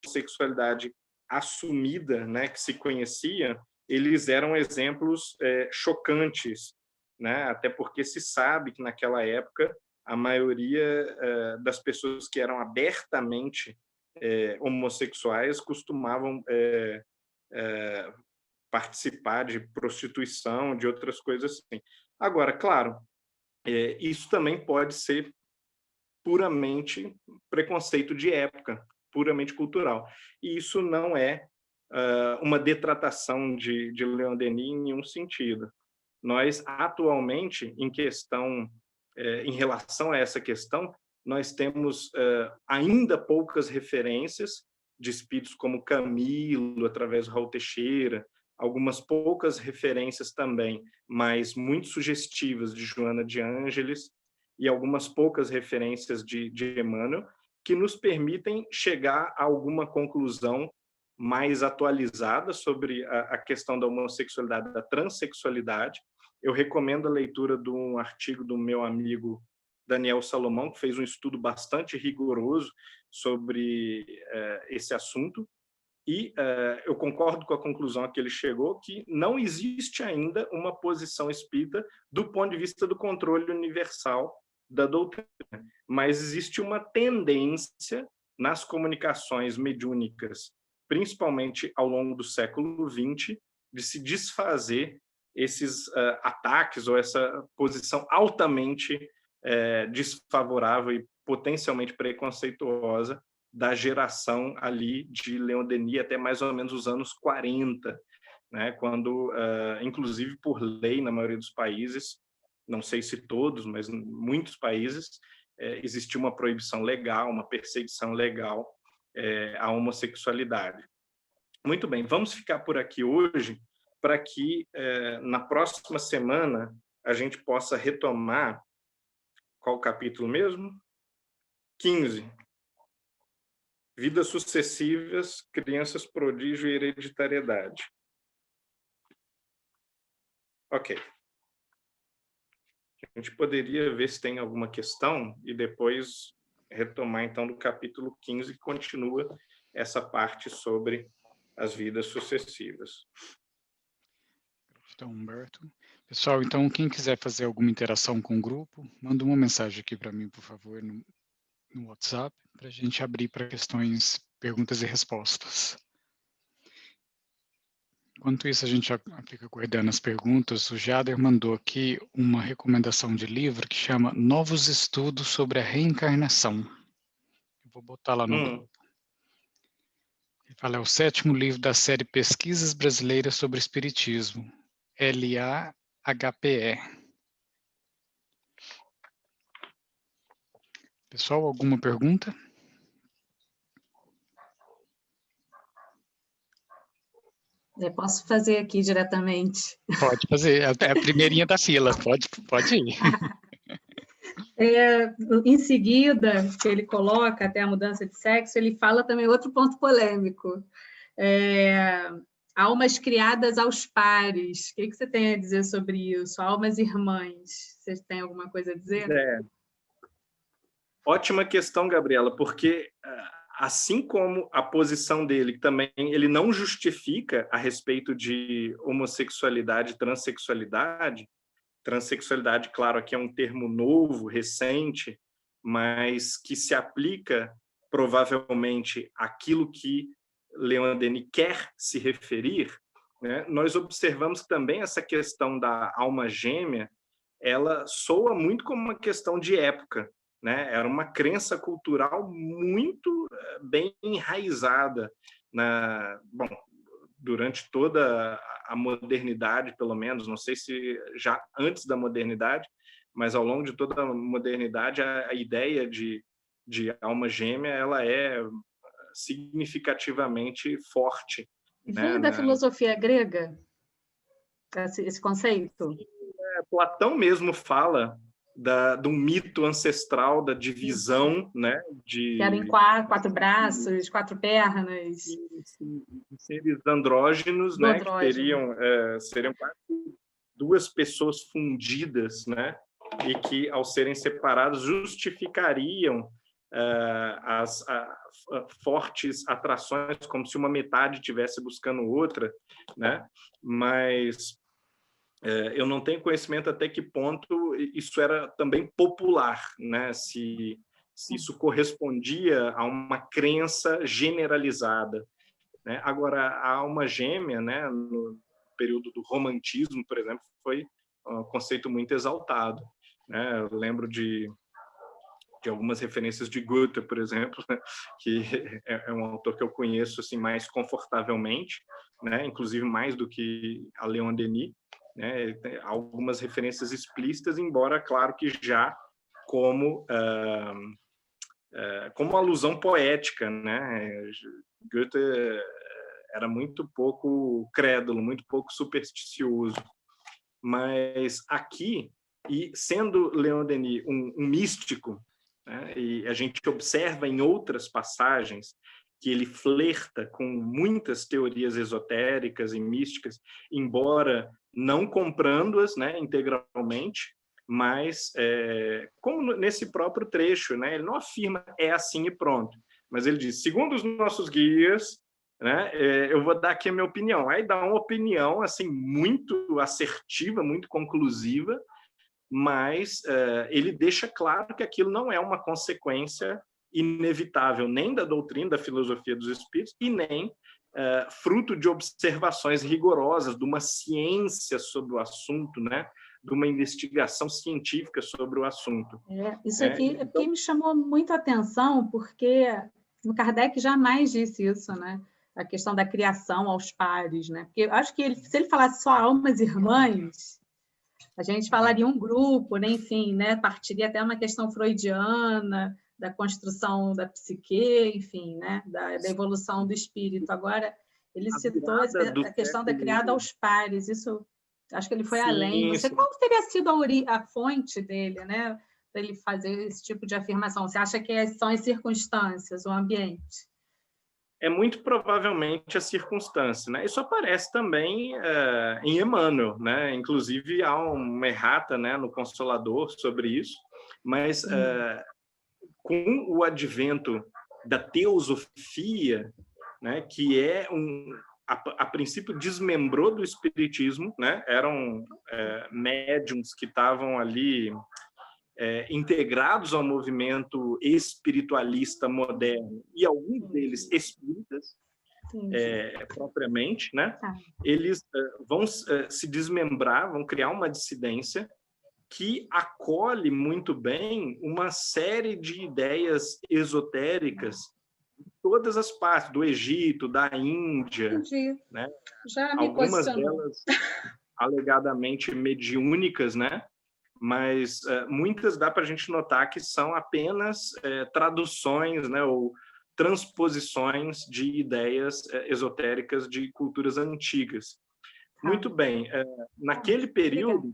sexualidade assumida, né, que se conhecia, eles eram exemplos chocantes, né? Até porque se sabe que naquela época a maioria das pessoas que eram abertamente homossexuais costumavam participar de prostituição, de outras coisas assim. Agora, claro, isso também pode ser puramente preconceito de época, puramente cultural. E isso não é uma detratação de Leon Denis em nenhum sentido. Nós, atualmente, em relação a essa questão, nós temos ainda poucas referências de espíritos como Camilo, através do Raul Teixeira, algumas poucas referências também, mas muito sugestivas, de Joana de Ângeles, e algumas poucas referências de Emmanuel, que nos permitem chegar a alguma conclusão mais atualizada sobre a questão da homossexualidade, da transexualidade. Eu recomendo a leitura de um artigo do meu amigo Daniel Salomão, que fez um estudo bastante rigoroso sobre esse assunto, e eu concordo com a conclusão a que ele chegou, que não existe ainda uma posição espírita do ponto de vista do controle universal da doutrina, mas existe uma tendência nas comunicações mediúnicas, principalmente ao longo do século XX, de se desfazer esses ataques ou essa posição altamente desfavorável e potencialmente preconceituosa da geração ali de Leon Denis até mais ou menos os anos 40, né, quando, inclusive por lei na maioria dos países, não sei se todos, mas em muitos países, existia uma proibição legal, uma perseguição legal à homossexualidade. Muito bem, vamos ficar por aqui hoje para que na próxima semana a gente possa retomar qual capítulo mesmo? 15. Vidas sucessivas, crianças prodígio e hereditariedade. Ok. A gente poderia ver se tem alguma questão e depois retomar, então, do capítulo 15, que continua essa parte sobre as vidas sucessivas. Então, Humberto. Pessoal, então, quem quiser fazer alguma interação com o grupo, manda uma mensagem aqui para mim, por favor, no WhatsApp, para a gente abrir para questões, perguntas e respostas. Enquanto isso, a gente já fica guardando as perguntas. O Jader mandou aqui uma recomendação de livro que chama Novos Estudos sobre a Reencarnação. Eu vou botar lá no grupo. Ele fala, é o 7º livro da série Pesquisas Brasileiras sobre Espiritismo, LAHPE. Pessoal, alguma pergunta? Eu posso fazer aqui diretamente. Pode fazer, é a primeirinha da fila, pode ir. Em seguida, que ele coloca até a mudança de sexo, ele fala também outro ponto polêmico. Almas criadas aos pares. O que você tem a dizer sobre isso? Almas irmãs. Vocês têm alguma coisa a dizer? Ótima questão, Gabriela, porque assim como a posição dele também, ele não justifica a respeito de homossexualidade, transexualidade, claro, aqui é um termo novo, recente, mas que se aplica provavelmente àquilo que Leon Denis quer se referir, né? Nós observamos que também essa questão da alma gêmea, ela soa muito como uma questão de época, né? Era uma crença cultural muito bem enraizada bom, durante toda a modernidade, pelo menos, não sei se já antes da modernidade, mas ao longo de toda a modernidade, a ideia de alma gêmea ela é significativamente forte. Veio da filosofia grega, esse conceito? Platão mesmo fala do mito ancestral da divisão, né? Que era em quatro braços, 4 pernas. Seres andrógenos, né? Que seriam duas pessoas fundidas, né? E que, ao serem separados, justificariam as fortes atrações, como se uma metade estivesse buscando outra, né? Mas eu não tenho conhecimento até que ponto isso era também popular, né? Se isso correspondia a uma crença generalizada, né? Agora, a alma gêmea, né? No período do romantismo, por exemplo, foi um conceito muito exaltado, né? Eu lembro de algumas referências de Goethe, por exemplo, né? Que é um autor que eu conheço assim mais confortavelmente, né? Inclusive mais do que a Leon Denis, né? Tem algumas referências explícitas, embora claro que já como alusão poética, né? Goethe era muito pouco crédulo, muito pouco supersticioso, mas aqui, e sendo Leon Denis um místico, né, e a gente observa em outras passagens que ele flerta com muitas teorias esotéricas e místicas, embora não comprando-as, né, integralmente, mas como nesse próprio trecho, né, ele não afirma é assim e pronto, mas ele diz, segundo os nossos guias, né, eu vou dar aqui a minha opinião. Aí dá uma opinião assim muito assertiva, muito conclusiva, mas ele deixa claro que aquilo não é uma consequência inevitável nem da doutrina da filosofia dos espíritos e nem fruto de observações rigorosas, de uma ciência sobre o assunto, né? De uma investigação científica sobre o assunto. Isso aqui me chamou muito a atenção, porque o Kardec jamais disse isso, né? A questão da criação aos pares, né? Porque eu acho que se ele falasse só almas irmãs, a gente falaria um grupo, né? Enfim, né? Partiria até uma questão freudiana, da construção da psique, enfim, né? Da evolução do espírito. Agora, ele citou a questão da criada aos pares, isso acho que ele foi além. Não sei qual teria sido a fonte dele, né? Para ele fazer esse tipo de afirmação. Você acha que são as circunstâncias, o ambiente? É muito provavelmente a circunstância, né? Isso aparece também em Emmanuel, né? Inclusive há uma errata, né, no Consolador sobre isso, mas com o advento da teosofia, né, que a princípio desmembrou do espiritismo, né? Eram médiums que estavam ali integrados ao movimento espiritualista moderno, e alguns deles espíritas, propriamente, né? Eles vão se desmembrar, vão criar uma dissidência que acolhe muito bem uma série de ideias esotéricas de todas as partes, do Egito, da Índia, né? Já me algumas delas alegadamente mediúnicas, né? Mas muitas dá para a gente notar que são apenas traduções, né, ou transposições de ideias esotéricas de culturas antigas. Muito bem, naquele período,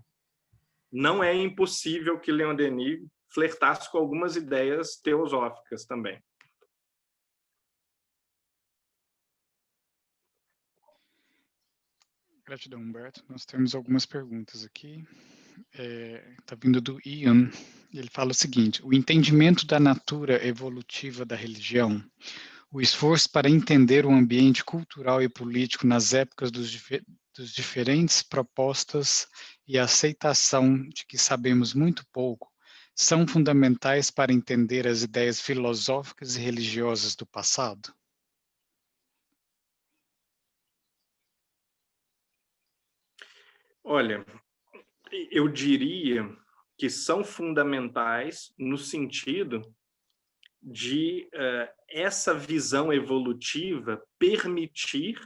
não é impossível que Leon Denis flertasse com algumas ideias teosóficas também. Gratidão, Humberto. Nós temos algumas perguntas aqui. Está vindo do Ian. Ele fala o seguinte: o entendimento da natura evolutiva da religião, o esforço para entender o ambiente cultural e político nas épocas dos diferentes propostas e a aceitação de que sabemos muito pouco, são fundamentais para entender as ideias filosóficas e religiosas do passado? Olha, eu diria que são fundamentais no sentido de essa visão evolutiva permitir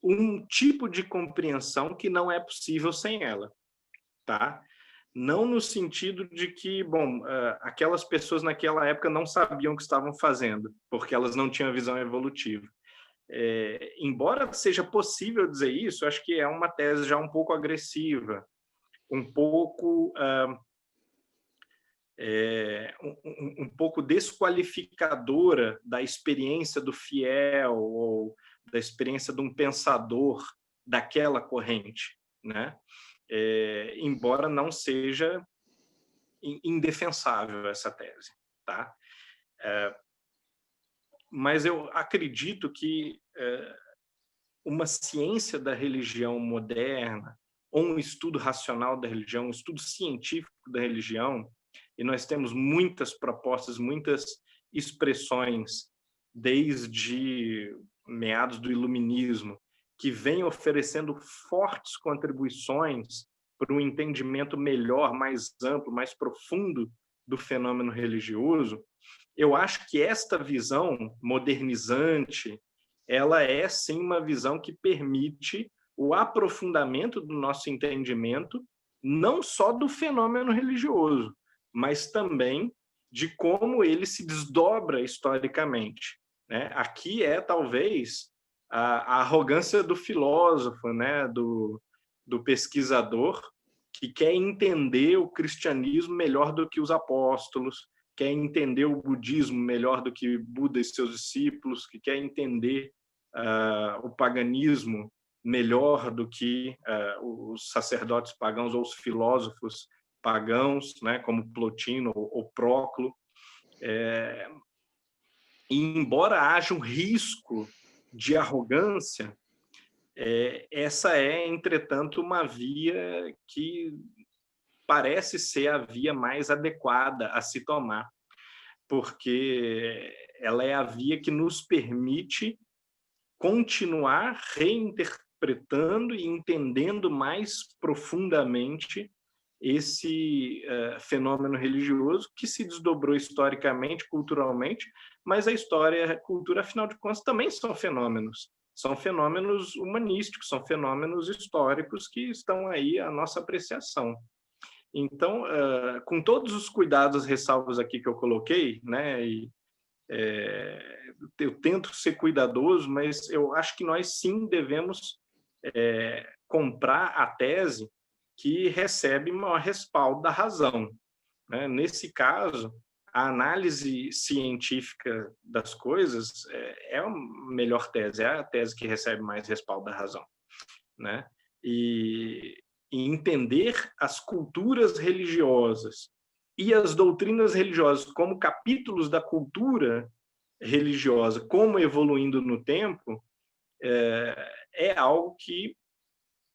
um tipo de compreensão que não é possível sem ela, tá? Não no sentido de que, bom, aquelas pessoas naquela época não sabiam o que estavam fazendo, porque elas não tinham visão evolutiva. Embora seja possível dizer isso, acho que é uma tese já um pouco agressiva, um pouco um pouco desqualificadora da experiência do fiel ou da experiência de um pensador daquela corrente, né? Embora não seja indefensável essa tese, tá? Mas eu acredito que uma ciência da religião moderna, ou um estudo racional da religião, um estudo científico da religião, e nós temos muitas propostas, muitas expressões, desde meados do Iluminismo, que vêm oferecendo fortes contribuições para um entendimento melhor, mais amplo, mais profundo do fenômeno religioso. Eu acho que esta visão modernizante, ela é, sim, uma visão que permite o aprofundamento do nosso entendimento, não só do fenômeno religioso, mas também de como ele se desdobra historicamente, né? Aqui talvez, a arrogância do filósofo, né? do pesquisador, que quer entender o cristianismo melhor do que os apóstolos, quer entender o budismo melhor do que Buda e seus discípulos, que quer entender o paganismo melhor do que os sacerdotes pagãos ou os filósofos pagãos, né, como Plotino ou Próclo. E embora haja um risco de arrogância, essa é, entretanto, uma via que parece ser a via mais adequada a se tomar, porque ela é a via que nos permite continuar reinterpretando e entendendo mais profundamente esse fenômeno religioso que se desdobrou historicamente, culturalmente, mas a história e a cultura, afinal de contas, também são fenômenos humanísticos, são fenômenos históricos que estão aí à nossa apreciação. Então, com todos os cuidados, ressalvas aqui que eu coloquei, né, eu tento ser cuidadoso, mas eu acho que nós sim devemos comprar a tese que recebe maior respaldo da razão, né? Nesse caso, a análise científica das coisas é a melhor tese, é a tese que recebe mais respaldo da razão, né? E entender as culturas religiosas e as doutrinas religiosas como capítulos da cultura religiosa, como evoluindo no tempo, é algo que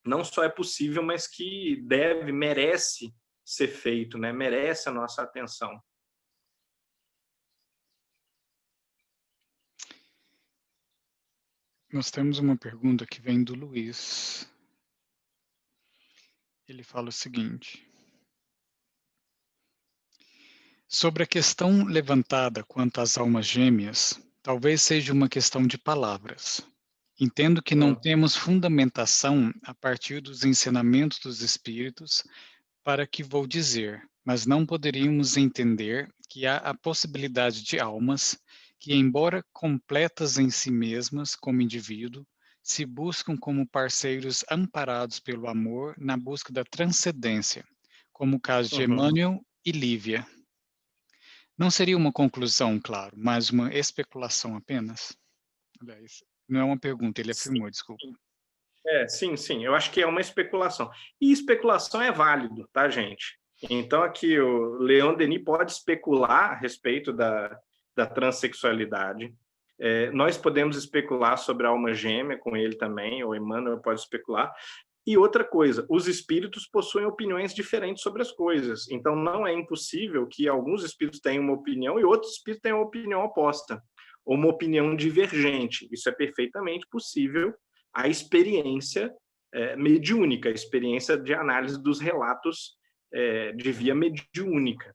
não só é possível, mas que merece ser feito, né? Merece a nossa atenção. Nós temos uma pergunta que vem do Luiz. Ele fala o seguinte: sobre a questão levantada quanto às almas gêmeas, talvez seja uma questão de palavras. Entendo que não temos fundamentação a partir dos ensinamentos dos espíritos para que vou dizer, mas não poderíamos entender que há a possibilidade de almas que, embora completas em si mesmas como indivíduo, se buscam como parceiros amparados pelo amor na busca da transcendência, como o caso de Emmanuel e Lívia. Não seria uma conclusão, claro, mas uma especulação apenas? Aliás, não é uma pergunta, ele afirmou, desculpa. Sim, eu acho que é uma especulação. E especulação é válido, tá, gente? Então, aqui, o Leon Denis pode especular a respeito da transexualidade. Nós podemos especular sobre a alma gêmea com ele também, ou Emmanuel pode especular. E outra coisa, os espíritos possuem opiniões diferentes sobre as coisas. Então, não é impossível que alguns espíritos tenham uma opinião e outros espíritos tenham uma opinião oposta, ou uma opinião divergente. Isso é perfeitamente possível. A experiência mediúnica, a experiência de análise dos relatos de via mediúnica.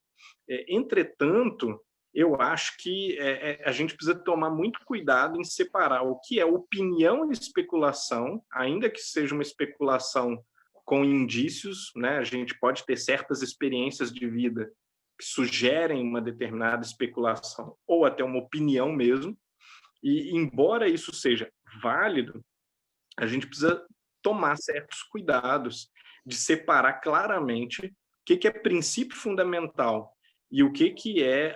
Entretanto, eu acho que a gente precisa tomar muito cuidado em separar o que é opinião e especulação, ainda que seja uma especulação com indícios, né? A gente pode ter certas experiências de vida que sugerem uma determinada especulação, ou até uma opinião mesmo, e embora isso seja válido, a gente precisa tomar certos cuidados de separar claramente o que é princípio fundamental e o que é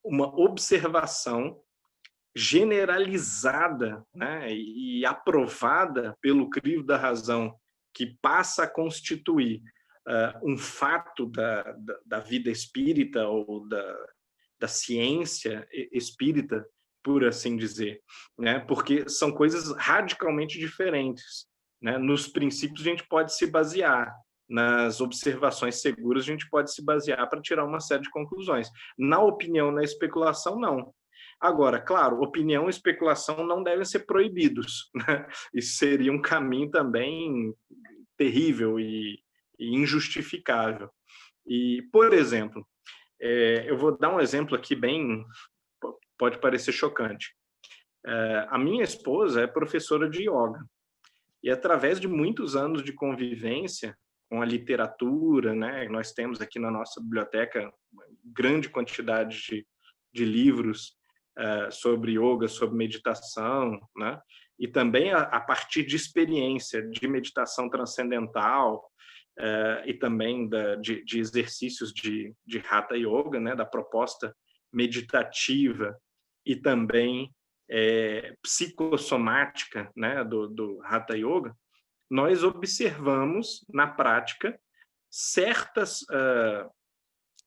uma observação generalizada, né, e aprovada pelo crivo da razão, que passa a constituir um fato da vida espírita ou da ciência espírita, por assim dizer, né, porque são coisas radicalmente diferentes, né? Nos princípios a gente pode se basear, nas observações seguras a gente pode se basear para tirar uma série de conclusões. Na opinião, na especulação, não. Agora, claro, opinião e especulação não devem ser proibidos, né? Isso seria um caminho também terrível e injustificável. E, por exemplo, eu vou dar um exemplo aqui bem... pode parecer chocante. A minha esposa é professora de yoga. E através de muitos anos de convivência com a literatura, né, nós temos aqui na nossa biblioteca uma grande quantidade de livros sobre yoga, sobre meditação, né, e também a partir de experiência de meditação transcendental e também de exercícios de Hatha Yoga, né, da proposta meditativa e também psicossomática, né, do Hatha Yoga, nós observamos na prática certas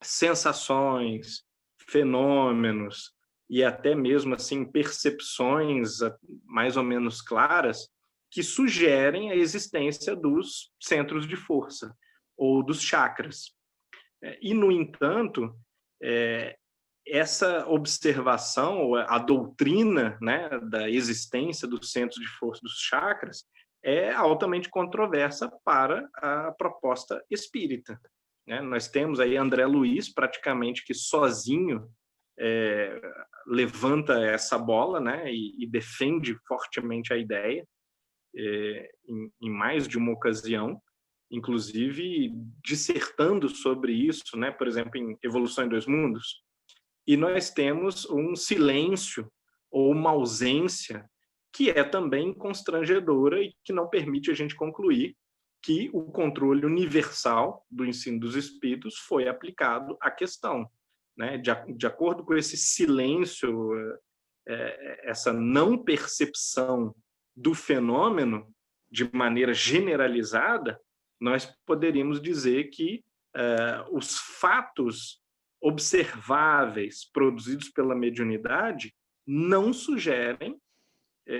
sensações, fenômenos e até mesmo assim percepções mais ou menos claras que sugerem a existência dos centros de força ou dos chakras. E, no entanto, essa observação, a doutrina, né, da existência dos centros de força dos chakras é altamente controversa para a proposta espírita, né? Nós temos aí André Luiz, praticamente que sozinho levanta essa bola, né, e defende fortemente a ideia em mais de uma ocasião, inclusive dissertando sobre isso, né, por exemplo, em Evolução em Dois Mundos. E nós temos um silêncio ou uma ausência que é também constrangedora e que não permite a gente concluir que o controle universal do ensino dos espíritos foi aplicado à questão, né? De acordo com esse silêncio, essa não percepção do fenômeno de maneira generalizada, nós poderíamos dizer que os fatos observáveis produzidos pela mediunidade não sugerem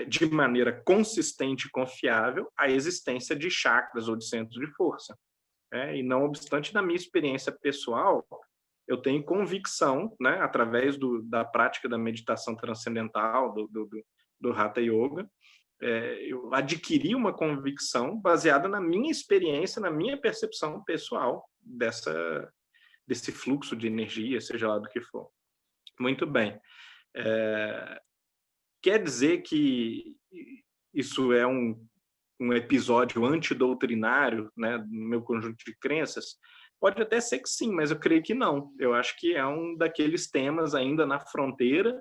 de maneira consistente e confiável a existência de chakras ou de centros de força. E não obstante, na minha experiência pessoal, eu tenho convicção, né, através da prática da meditação transcendental, do Hatha Yoga, eu adquiri uma convicção baseada na minha experiência, na minha percepção pessoal desse fluxo de energia, seja lá do que for. Muito bem. Quer dizer que isso é um episódio antidoutrinário, né, no meu conjunto de crenças? Pode até ser que sim, mas eu creio que não. Eu acho que é um daqueles temas ainda na fronteira,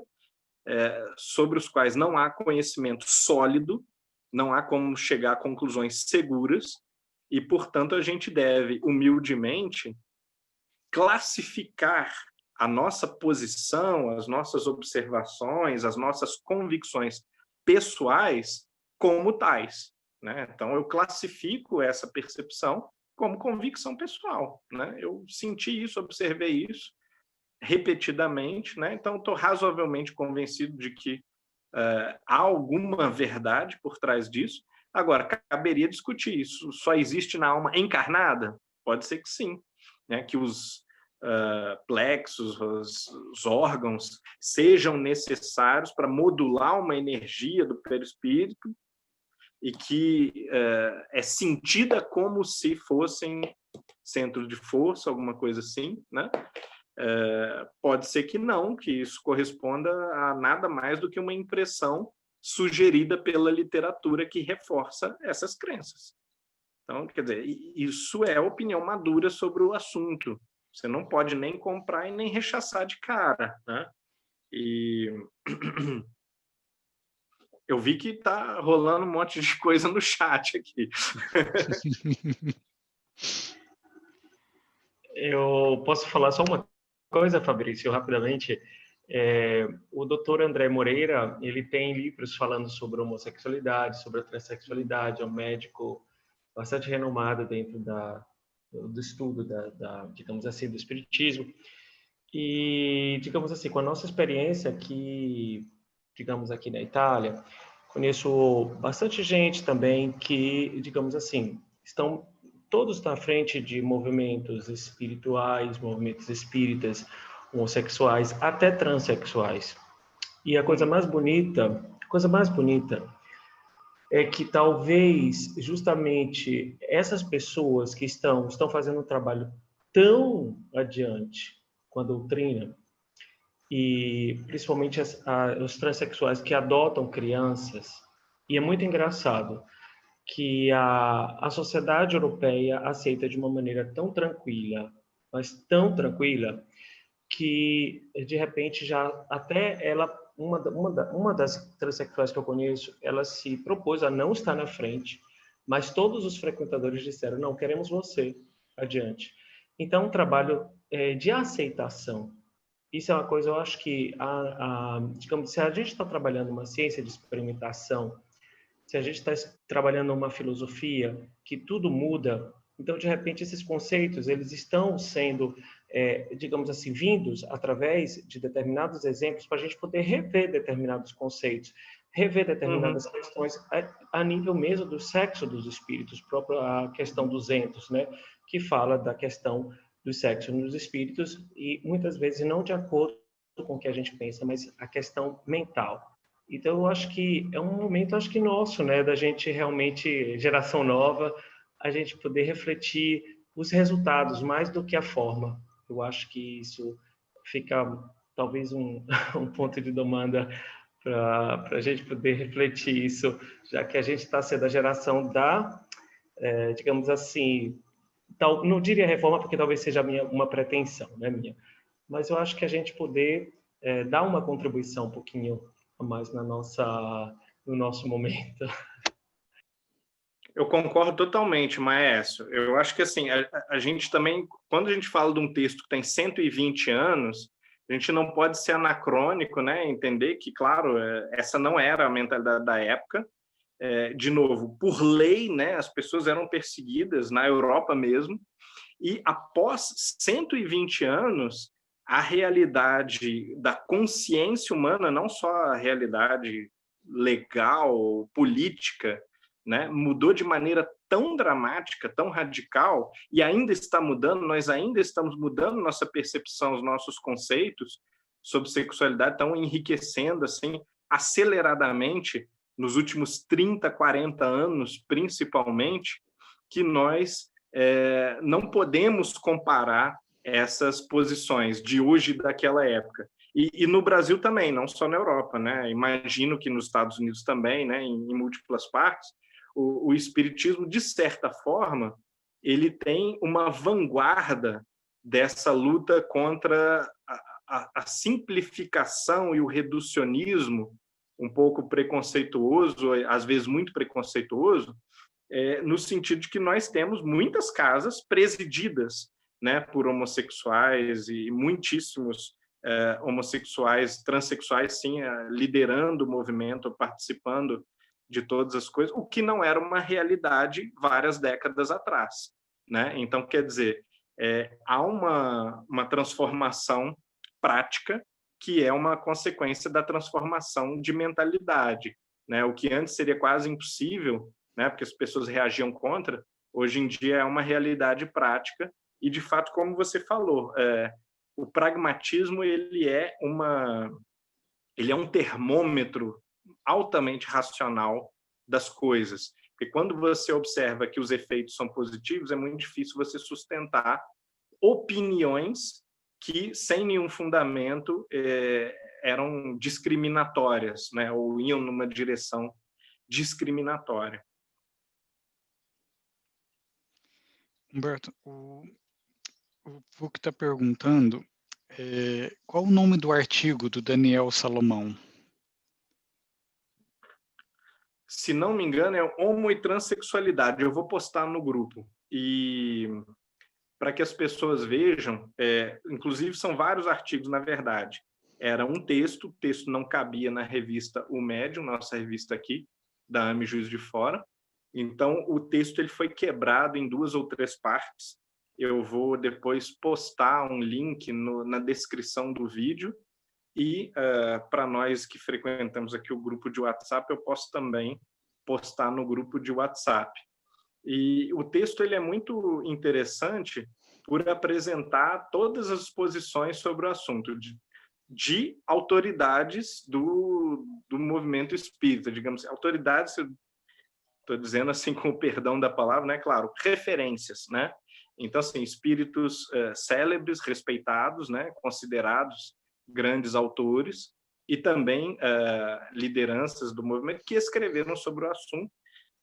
sobre os quais não há conhecimento sólido, não há como chegar a conclusões seguras, e, portanto, a gente deve, humildemente, classificar a nossa posição, as nossas observações, as nossas convicções pessoais como tais, né? Então, eu classifico essa percepção como convicção pessoal, né? Eu senti isso, observei isso repetidamente, né? Então, estou razoavelmente convencido de que há alguma verdade por trás disso. Agora, caberia discutir isso. Só existe na alma encarnada? Pode ser que sim, né? Que os plexos, os órgãos sejam necessários para modular uma energia do perispírito e que é sentida como se fossem centros de força, alguma coisa assim, né? Pode ser que não, que isso corresponda a nada mais do que uma impressão sugerida pela literatura que reforça essas crenças. Então, quer dizer, isso é opinião madura sobre o assunto. Você não pode nem comprar e nem rechaçar de cara, né? E eu vi que está rolando um monte de coisa no chat aqui. Eu posso falar só uma coisa, Fabrício, rapidamente? O doutor André Moreira, ele tem livros falando sobre homossexualidade, sobre a transexualidade, é um médico bastante renomado dentro do estudo, digamos assim, do espiritismo. E, digamos assim, com a nossa experiência aqui, digamos aqui na Itália, conheço bastante gente também que, digamos assim, estão todos na frente de movimentos espirituais, movimentos espíritas, homossexuais, até transexuais. E a coisa mais bonita é que talvez justamente essas pessoas que estão fazendo um trabalho tão adiante com a doutrina, e principalmente os transexuais que adotam crianças, e é muito engraçado que a sociedade europeia aceita de uma maneira tão tranquila, mas tão tranquila, que de repente já até ela, uma das transexuais que eu conheço, ela se propôs a não estar na frente, mas todos os frequentadores disseram, não, queremos você adiante. Então, um trabalho de aceitação. Isso é uma coisa, eu acho que, digamos, se a gente está trabalhando uma ciência de experimentação, se a gente está trabalhando uma filosofia que tudo muda, então, de repente, esses conceitos, eles estão sendo, digamos assim, vindos através de determinados exemplos para a gente poder rever determinados conceitos, rever determinadas questões a nível mesmo do sexo dos espíritos, própria questão dos entos, né, que fala da questão do sexo nos espíritos e, muitas vezes, não de acordo com o que a gente pensa, mas a questão mental. Então, eu acho que é um momento, acho que nosso, né, da gente realmente, geração nova, a gente poder refletir os resultados mais do que a forma. Eu acho que isso fica, talvez, um ponto de demanda para a gente poder refletir isso, já que a gente está sendo a geração digamos assim, não diria reforma, porque talvez seja uma pretensão, né, minha, mas eu acho que a gente poder dar uma contribuição um pouquinho a mais no nosso momento. Eu concordo totalmente, Maestro. Eu acho que assim, a gente também, quando a gente fala de um texto que tem 120 anos, a gente não pode ser anacrônico, né? Entender que, claro, essa não era a mentalidade da época. De novo, por lei, né? As pessoas eram perseguidas na Europa mesmo. E após 120 anos, a realidade da consciência humana, não só a realidade legal, política, né, mudou de maneira tão dramática, tão radical, e ainda está mudando, nós ainda estamos mudando nossa percepção, os nossos conceitos sobre sexualidade, estão enriquecendo assim, aceleradamente nos últimos 30, 40 anos, principalmente, que nós não podemos comparar essas posições de hoje e daquela época. E no Brasil também, não só na Europa, né? Imagino que nos Estados Unidos também, né? Em múltiplas partes, o espiritismo, de certa forma, ele tem uma vanguarda dessa luta contra a simplificação e o reducionismo um pouco preconceituoso, às vezes muito preconceituoso, no sentido de que nós temos muitas casas presididas, né, por homossexuais e muitíssimos homossexuais, transexuais, sim, liderando o movimento, participando de todas as coisas, o que não era uma realidade várias décadas atrás, né? Então, quer dizer, há uma transformação prática que é uma consequência da transformação de mentalidade, né? O que antes seria quase impossível, né? Porque as pessoas reagiam contra, hoje em dia é uma realidade prática e, de fato, como você falou, o pragmatismo ele é um termômetro altamente racional das coisas. Porque quando você observa que os efeitos são positivos, é muito difícil você sustentar opiniões que, sem nenhum fundamento, eram discriminatórias, né? Ou iam numa direção discriminatória. Humberto, o Vuk está perguntando qual o nome do artigo do Daniel Salomão? Se não me engano, é homo e transexualidade. Eu vou postar no grupo. E para que as pessoas vejam, inclusive são vários artigos, na verdade. Era um texto, o texto não cabia na revista O Médium, nossa revista aqui, da AME Juiz de Fora. Então, o texto ele foi quebrado em 2 ou 3 partes. Eu vou depois postar um link na descrição do vídeo. E para nós que frequentamos aqui o grupo de WhatsApp, eu posso também postar no grupo de WhatsApp. E o texto ele é muito interessante por apresentar todas as posições sobre o assunto de autoridades do movimento espírita, digamos, autoridades, estou dizendo assim com o perdão da palavra, né? Claro, referências, né? Então, assim, espíritos célebres, respeitados, né? Considerados grandes autores, e também lideranças do movimento que escreveram sobre o assunto.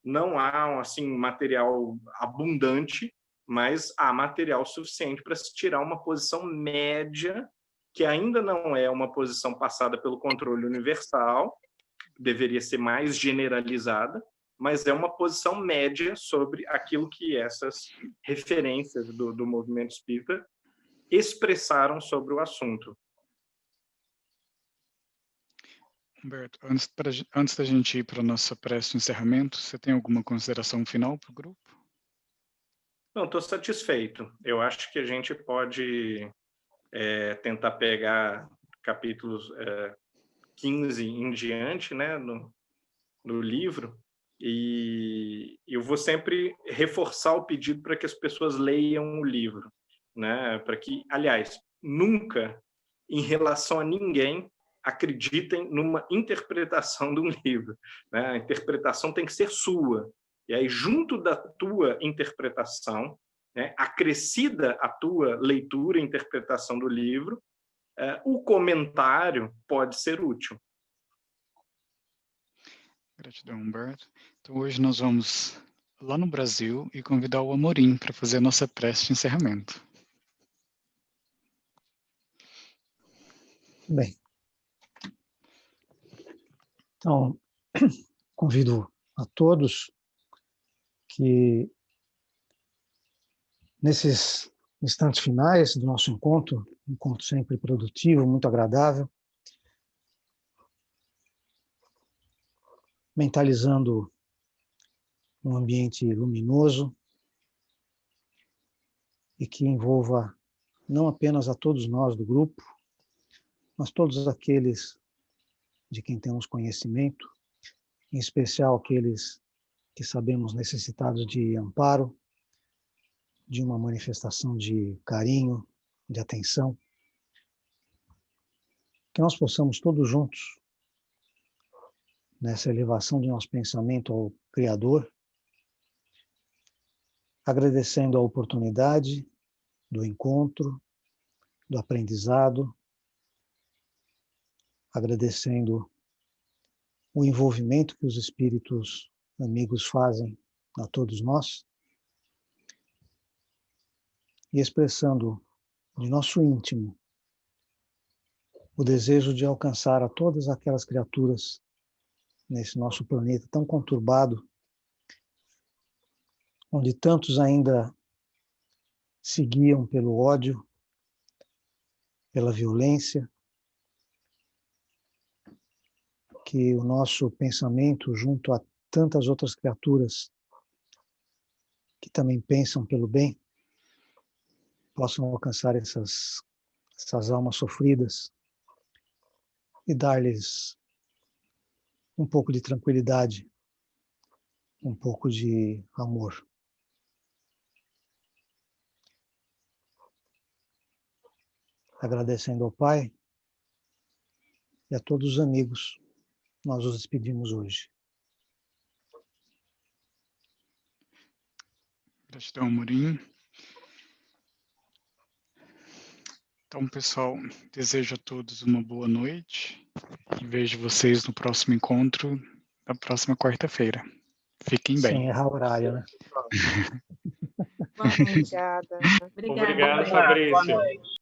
Não há assim material abundante, mas há material suficiente para se tirar uma posição média, que ainda não é uma posição passada pelo controle universal, deveria ser mais generalizada, mas é uma posição média sobre aquilo que essas referências do movimento espírita expressaram sobre o assunto. Humberto, antes da gente ir para a nossa prece de encerramento, você tem alguma consideração final para o grupo? Não, estou satisfeito. Eu acho que a gente pode tentar pegar capítulos 15 em diante, né, no livro, e eu vou sempre reforçar o pedido para que as pessoas leiam o livro, né, para que, aliás, nunca, em relação a ninguém, acreditem numa interpretação de um livro, né? A interpretação tem que ser sua. E aí, junto da tua interpretação, né, acrescida a tua leitura e interpretação do livro, o comentário pode ser útil. Gratidão, Humberto. Então, hoje nós vamos lá no Brasil e convidar o Amorim para fazer a nossa prece de encerramento. Bem, então, convido a todos que, nesses instantes finais do nosso encontro sempre produtivo, muito agradável, mentalizando um ambiente luminoso e que envolva não apenas a todos nós do grupo, mas todos aqueles de quem temos conhecimento, em especial aqueles que sabemos necessitados de amparo, de uma manifestação de carinho, de atenção, que nós possamos todos juntos, nessa elevação de nosso pensamento ao Criador, agradecendo a oportunidade do encontro, do aprendizado, agradecendo o envolvimento que os espíritos amigos fazem a todos nós, e expressando de nosso íntimo o desejo de alcançar a todas aquelas criaturas nesse nosso planeta tão conturbado, onde tantos ainda se guiam pelo ódio, pela violência, que o nosso pensamento, junto a tantas outras criaturas que também pensam pelo bem, possam alcançar essas almas sofridas e dar-lhes um pouco de tranquilidade, um pouco de amor. Agradecendo ao Pai e a todos os amigos, nós nos despedimos hoje. Gratidão, Amorim. Então, pessoal, desejo a todos uma boa noite e vejo vocês no próximo encontro, na próxima quarta-feira. Fiquem bem. Sem errar o horário, né? Obrigada. Obrigada. Obrigado, Fabrício.